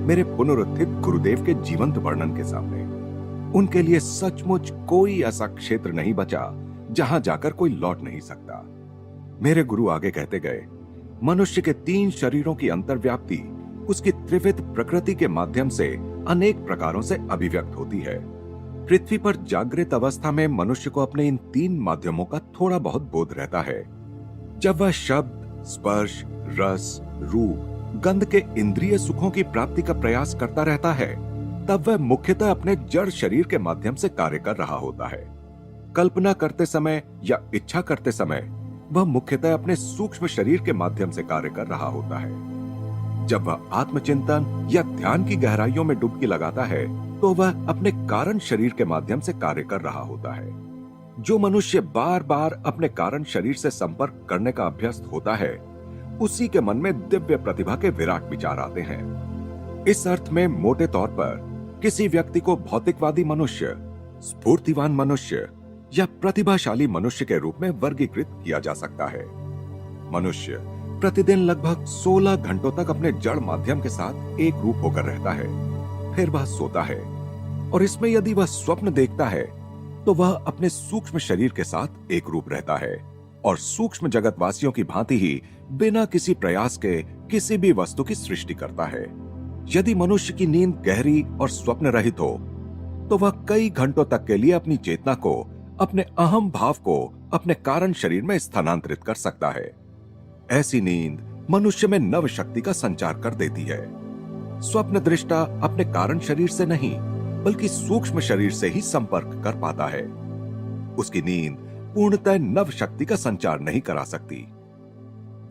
मेरे पुनरुत्थित गुरुदेव के जीवंत वर्णन के सामने। उनके लिए सचमुच कोई ऐसा क्षेत्र नहीं बचा जहां जाकर कोई लौट नहीं सकता। मेरे गुरु आगे कहते गए, मनुष्य के 3 शरीरों की अंतर्व्याप्ति उसकी त्रिविध प्रकृति के माध्यम से अनेक प्रकारों से अभिव्यक्त होती है। पृथ्वी पर जागृत अवस्था में मनुष्य को अपने इन 3 माध्यमों का थोड़ा बहुत बोध रहता है। जब वह शब्द, स्पर्श, रस, रूप, गंध के इंद्रिय सुखों की प्राप्ति का प्रयास करता रहता है, तब वह मुख्यतः अपने जड़ शरीर के माध्यम से कार्य कर रहा होता है। कल्पना करते समय या इच्छा करते समय वह मुख्यतः अपने सूक्ष्म शरीर के माध्यम से कार्य कर रहा होता है। जब वह आत्मचिंतन या ध्यान की गहराइयों में डुबकी लगाता है तो वह अपने कारण शरीर के माध्यम से कार्य कर रहा होता है। जो मनुष्य बार बार अपने कारण शरीर से संपर्क करने का अभ्यस्त होता है, उसी के मन में दिव्य प्रतिभा के विराट विचार आते हैं। इस अर्थ में मोटे तौर पर किसी व्यक्ति को भौतिकवादी मनुष्य, स्फूर्तिवान मनुष्य या प्रतिभाशाली मनुष्य के रूप में वर्गीकृत किया जा सकता है। मनुष्य प्रतिदिन लगभग 16 घंटों तक अपने जड़ माध्यम के साथ एक रूप होकर रहता है, फिर वह सोता है और इसमें यदि वह स्वप्न देखता है तो वह अपने सूक्ष्म शरीर के साथ एक रूप रहता है और सूक्ष्म जगतवासियों की भांति ही बिना किसी प्रयास के किसी भी वस्तु की सृष्टि करता है। यदि मनुष्य की नींद गहरी और स्वप्न रहित हो तो वह कई घंटों तक के लिए अपनी चेतना को, अपने अहम भाव को अपने कारण शरीर में स्थानांतरित कर सकता है। ऐसी नींद मनुष्य में नव शक्ति का संचार कर देती है। स्वप्न दृष्टा अपने कारण शरीर से नहीं बल्कि सूक्ष्म शरीर से ही संपर्क कर पाता है। उसकी नींद पूर्णतः नव शक्ति का संचार नहीं करा सकती।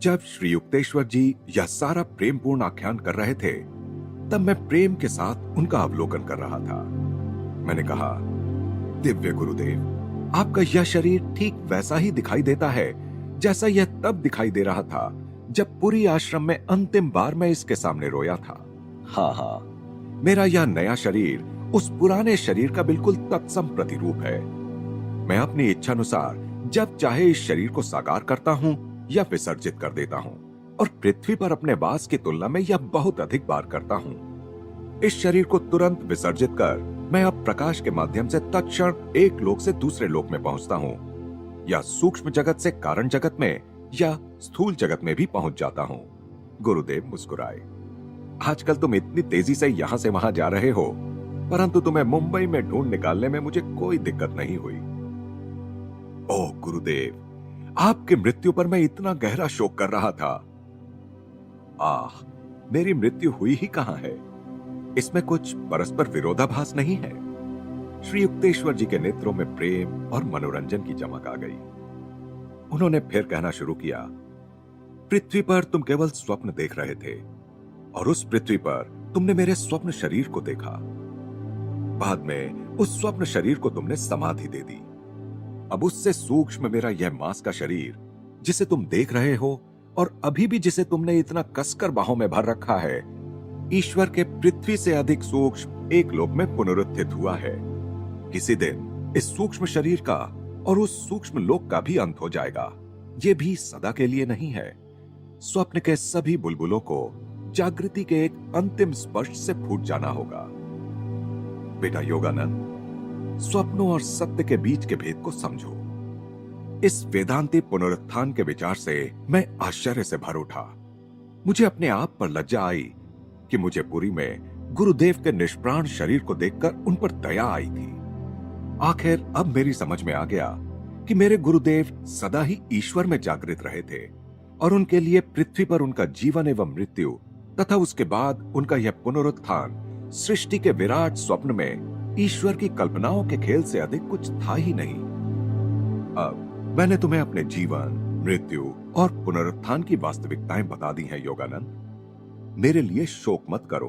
जब श्री युक्तेश्वर जी यह सारा प्रेमपूर्ण आख्यान कर रहे थे तब मैं प्रेम के साथ उनका अवलोकन कर रहा था। मैंने कहा, दिव्य गुरुदेव, आपका यह शरीर ठीक वैसा ही दिखाई देता है जैसा यह तब दिखाई दे रहा था जब पुरी आश्रम में अंतिम बार मैं इसके सामने रोया था। हाँ, मेरा यह नया शरीर उस पुराने शरीर का बिल्कुल तत्सम प्रतिरूप है। मैं अपनी इच्छानुसार जब चाहे इस शरीर को साकार करता हूँ या विसर्जित कर देता हूँ और पृथ्वी पर अपने वास की तुलना में यह बहुत अधिक बार करता हूँ। इस शरीर को तुरंत विसर्जित कर मैं अब प्रकाश के माध्यम से तत्क्षण एक लोक से दूसरे लोक में पहुंचता हूँ, या सूक्ष्म जगत से कारण जगत में या स्थूल जगत में भी पहुंच जाता हूँ। गुरुदेव मुस्कुराए। आजकल तुम इतनी तेजी से यहां से वहां जा रहे हो, परंतु तुम्हें मुंबई में ढूंढ निकालने में मुझे कोई दिक्कत नहीं हुई। ओह गुरुदेव, आपकी मृत्यु पर मैं इतना गहरा शोक कर रहा था। मेरी मृत्यु हुई ही कहां है? इसमें कुछ परस्पर विरोधाभास नहीं है। श्री युक्तेश्वर जी के नेत्रों में प्रेम और मनोरंजन की चमक आ गई। उन्होंने फिर कहना शुरू किया, पृथ्वी पर तुम केवल स्वप्न देख रहे थे और उस पृथ्वी पर तुमने मेरे स्वप्न शरीर को देखा। बाद में उस स्वप्न शरीर को तुमने समाधि दे दी। अब उससे सूक्ष्म मेरा यह मांस का शरीर जिसे तुम देख रहे हो और अभी भी जिसे तुमने इतना कसकर बाहों में भर रखा है, ईश्वर के पृथ्वी से अधिक सूक्ष्म एक लोक में पुनरुत्थित हुआ है। किसी दिन इस सूक्ष्म शरीर का और उस सूक्ष्म लोक का भी अंत हो जाएगा। ये भी सदा के लिए नहीं है। स्वप्न के सभी बुलबुलों को जागृति के एक अंतिम स्पर्श से फूट जाना होगा। बेटा योगानंद, स्वप्नों और सत्य के बीच के भेद को समझो। इस वेदांती पुनरुत्थान के विचार से मैं आश्चर्य से भर उठा। मुझे अपने आप पर लज्जा आई कि मुझे पुरी में गुरुदेव के निष्प्राण शरीर को देखकर उन पर दया आई थी। आखिर अब मेरी समझ में आ गया कि मेरे गुरुदेव सदा ही ईश्वर में जागृत रहे थे और उनके लिए पृथ्वी पर उनका जीवन एवं मृत्यु तथा उसके बाद उनका यह पुनरुत्थान सृष्टि के विराट स्वप्न में ईश्वर की कल्पनाओं के खेल से अधिक कुछ था ही नहीं। अब मैंने तुम्हें अपने जीवन, मृत्यु और पुनरुत्थान की वास्तविकताएं बता दी हैं योगानंद। मेरे लिए शोक मत करो,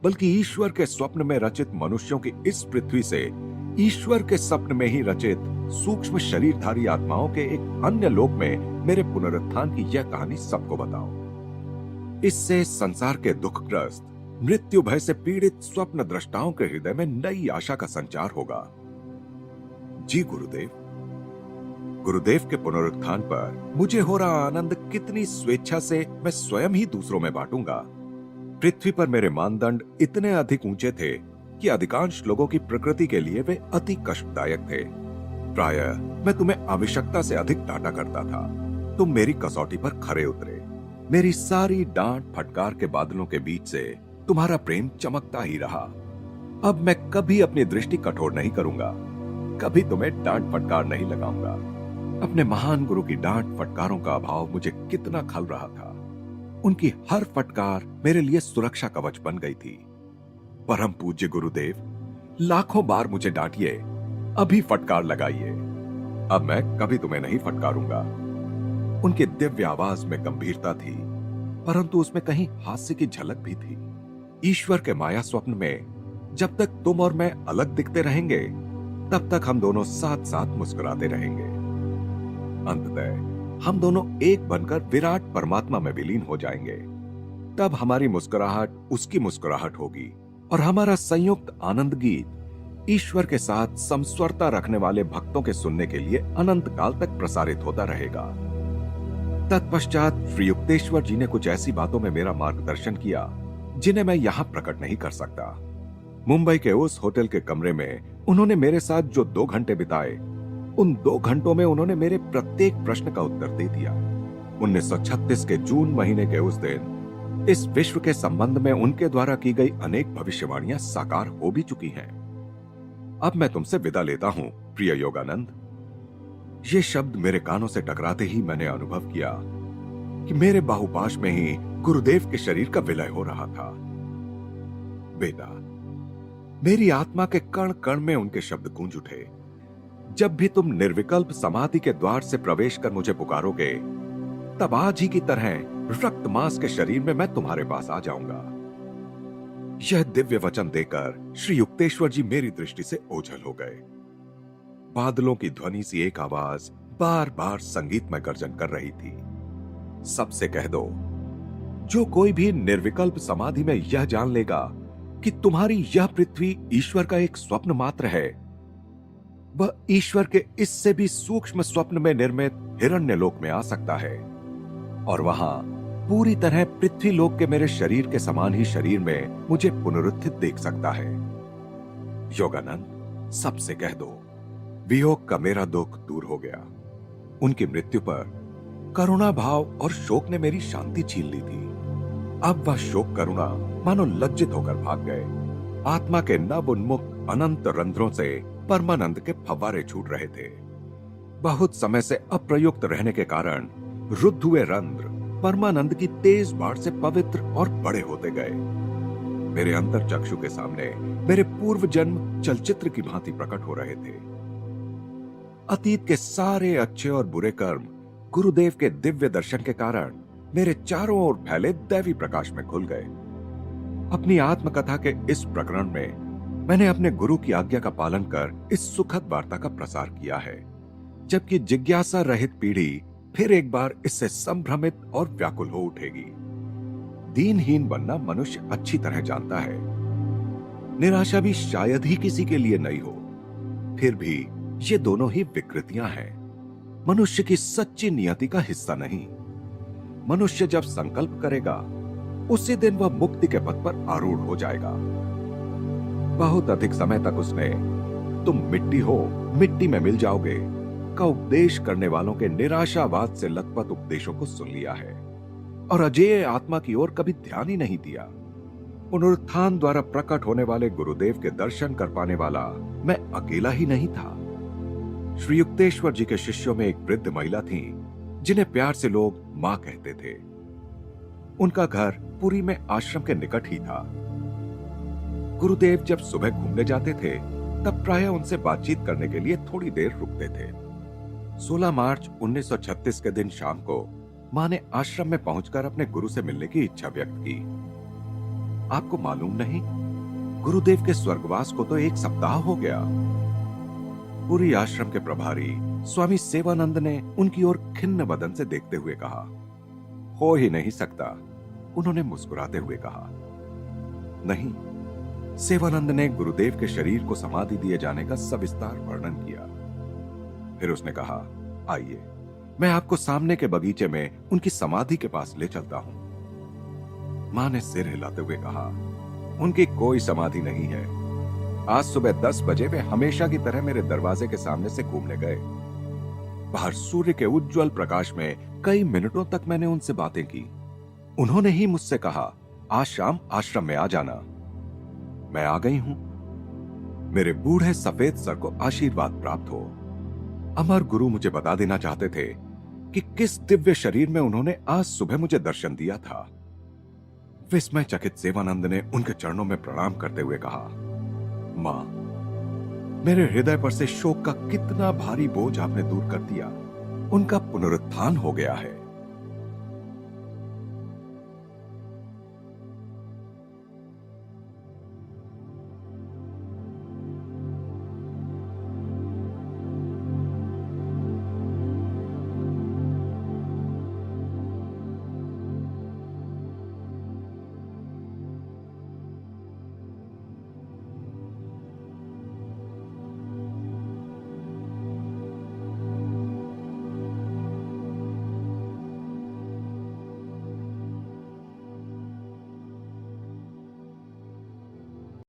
बल्कि ईश्वर के स्वप्न में रचित मनुष्यों की इस पृथ्वी से ईश्वर के स्वप्न में ही रचित सूक्ष्म शरीरधारी आत्माओं के एक अन्य लोक में मेरे पुनरुत्थान की यह कहानी सबको बताओ। इससे संसार के दुखग्रस्त, मृत्यु भय से पीड़ित स्वप्न दृष्टाओं के हृदय में नई आशा का संचार होगा। जी गुरुदेव। गुरुदेव के पुनरुत्थान पर मुझे हो रहा आनंद कितनी स्वेच्छा से मैं स्वयं ही दूसरों में बांटूंगा। पृथ्वी पर मेरे मानदंड इतने अधिक ऊंचे थे कि अधिकांश लोगों की प्रकृति के लिए वे अति कष्टदायक थे। प्रायः मैं तुम्हें आवश्यकता से अधिक डांटा करता था। तुम मेरी कसौटी पर खरे उतरे। मेरी सारी डांट फटकार के बादलों के बीच से तुम्हारा प्रेम चमकता ही रहा। अब मैं कभी अपनी दृष्टि कठोर नहीं करूंगा, कभी तुम्हें डांट फटकार नहीं लगाऊंगा। अपने महान गुरु की डांट फटकारों का अभाव मुझे कितना खल रहा था। उनकी हर फटकार मेरे लिए सुरक्षा कवच बन गई थी। परम पूज्य गुरुदेव, लाखों बार मुझे डांटिए, अभी फटकार लगाइए। अब मैं कभी तुम्हें नहीं फटकारूंगा। उनकी दिव्य आवाज में गंभीरता थी। परंतु उसमें कहीं हास्य की झलक भी थी। ईश्वर के माया स्वप्न में जब तक तुम और मैं अलग दिखते रहेंगे, तब तक हम दोनों साथ साथ मुस्कुराते रहेंगे। अंततः हम दोनों एक बनकर विराट परमात्मा में विलीन हो जाएंगे। तब हमारी मुस्कुराहट उसकी मुस्कुराहट होगी और हमारा संयुक्त आनंद गीत ईश्वर के साथ समस्वरता रखने वाले भक्तों के सुनने के लिए अनंत काल तक प्रसारित होता रहेगा। तत्पश्चात श्री युक्तेश्वर जी ने कुछ ऐसी बातों में मेरा मार्गदर्शन किया जिन्हें मैं यहां प्रकट नहीं कर सकता। मुंबई के उस होटल के कमरे में उन्होंने मेरे साथ जो 2 घंटे बिताए, उन 2 घंटों में उन्होंने मेरे प्रत्येक प्रश्न का उत्तर दे दिया। 1936 के जून महीने के उस दिन इस विश्व के संबंध में उनके द्वारा की गई अनेक भविष्यवाणियां साकार हो भी चुकी हैं। अब मैं तुमसे विदा लेता हूं प्रिय योगानंद। ये शब्द मेरे कानों से टकराते ही मैंने अनुभव किया कि मेरे बाहुपाश में ही गुरुदेव के शरीर का विलय हो रहा था। बेटा, मेरी आत्मा के कण कण में उनके शब्द गूंज उठे। जब भी तुम निर्विकल्प समाधि के द्वार से प्रवेश कर मुझे पुकारोगे, तब आज ही की तरह रक्त मांस के शरीर में मैं तुम्हारे पास आ जाऊंगा। यह दिव्य वचन देकर श्री युक्तेश्वर जी मेरी दृष्टि से ओझल हो गए। बादलों की ध्वनि सी एक आवाज बार बार संगीतमय गर्जन कर रही थी। सबसे कह दो, जो कोई भी निर्विकल्प समाधि में यह जान लेगा कि तुम्हारी यह पृथ्वी ईश्वर का एक स्वप्न मात्र है, वह ईश्वर के इससे भी सूक्ष्म स्वप्न में निर्मित हिरण्यलोक में आ सकता है और वहां पूरी तरह पृथ्वी लोक के मेरे शरीर के समान ही शरीर में मुझे पुनरुत्थित देख सकता है। योगानंद, सबसे कह दो, वियोग का मेरा दुख दूर हो गया। उनकी मृत्यु पर करुणा भाव और शोक ने मेरी शांति छीन ली थी। अब वह शोक करुणा मानो लज्जित होकर भाग गए। आत्मा के नव उन्मुख अनंत रंध्रों से परमानंद के फव्वारे छूट रहे थे। बहुत समय से अप्रयुक्त रहने के कारण रुद्ध हुए रंध्र परमानंद की तेज बाढ़ से पवित्र और बड़े होते गए। मेरे अंतर चक्षु के सामने मेरे पूर्व जन्म चलचित्र की भांति प्रकट हो रहे थे। अतीत के सारे अच्छे और बुरे कर्म गुरुदेव के दिव्य दर्शन के कारण मेरे चारों ओर फैले दैवी प्रकाश में खुल गए। अपनी आत्मकथा के इस प्रकरण में मैंने अपने गुरु की आज्ञा का पालन कर इस सुखद वार्ता का प्रसार किया है, जबकि जिज्ञासा रहित पीढ़ी फिर एक बार इससे संभ्रमित और व्याकुल हो उठेगी। दीनहीन बनना मनुष्य अच्छी तरह जानता है। निराशा भी शायद ही किसी के लिए नई हो। फिर भी ये दोनों ही विकृतियां हैं, मनुष्य की सच्ची नियति का हिस्सा नहीं। मनुष्य जब संकल्प करेगा, उसी दिन वह मुक्ति के पथ पर आरूढ़ हो जाएगा। बहुत अधिक समय तक उसने तुम मिट्टी हो, मिट्टी में मिल जाओगे का उपदेश करने वालों के निराशावाद से लथपथ उपदेशों को सुन लिया है और अजेय आत्मा की ओर कभी ध्यान ही नहीं दिया। पुनरुत्थान द्वारा प्रकट होने वाले गुरुदेव के दर्शन कर पाने वाला मैं अकेला ही नहीं था। श्री युक्तेश्वर जी के शिष्यों में एक वृद्ध महिला थी जिन्हें प्यार से लोग मां कहते थे। उनका घर पुरी में आश्रम के निकट ही था। गुरुदेव जब सुबह घूमने जाते थे, तब प्रायः उनसे बातचीत करने के लिए थोड़ी देर रुकते थे। 16 मार्च 1936 के दिन शाम को मां ने आश्रम में पहुंचकर अपने गुरु से मिलने की इच्छा व्यक्त की। आपको मालूम नहीं, गुरुदेव के स्वर्गवास को तो 1 सप्ताह हो गया। पुरी आश्रम के प्रभारी स्वामी सेवानंद ने उनकी ओर खिन्न बदन से देखते हुए कहा। हो ही नहीं सकता, उन्होंने मुस्कुराते हुए कहा। नहीं, सेवानंद ने गुरुदेव के शरीर को समाधि दिए जाने का सविस्तार वर्णन किया। फिर उसने कहा, आइए, मैं आपको सामने के बगीचे में उनकी समाधि के पास ले चलता हूं। मां ने सिर हिलाते हुए कहा, उनकी कोई समाधि नहीं है। आज सुबह 10 बजे वे हमेशा की तरह मेरे दरवाजे के सामने से घूमने गए। बाहर सूर्य के उज्जवल प्रकाश में कई मिनटों तक मैंने उनसे बातें की। उन्होंने ही मुझसे कहा, आज शाम आश्रम में आ जाना। मैं आ गई हूं। मेरे बूढ़े सफेद सर को आशीर्वाद प्राप्त हो। अमर गुरु मुझे बता देना चाहते थे कि किस दिव्य शरीर में उन्होंने आज सुबह मुझे दर्शन दिया था। विस्मय चकित सेवानंद ने उनके चरणों में प्रणाम करते हुए कहा, मां, मेरे हृदय पर से शोक का कितना भारी बोझ आपने दूर कर दिया। उनका पुनरुत्थान हो गया है।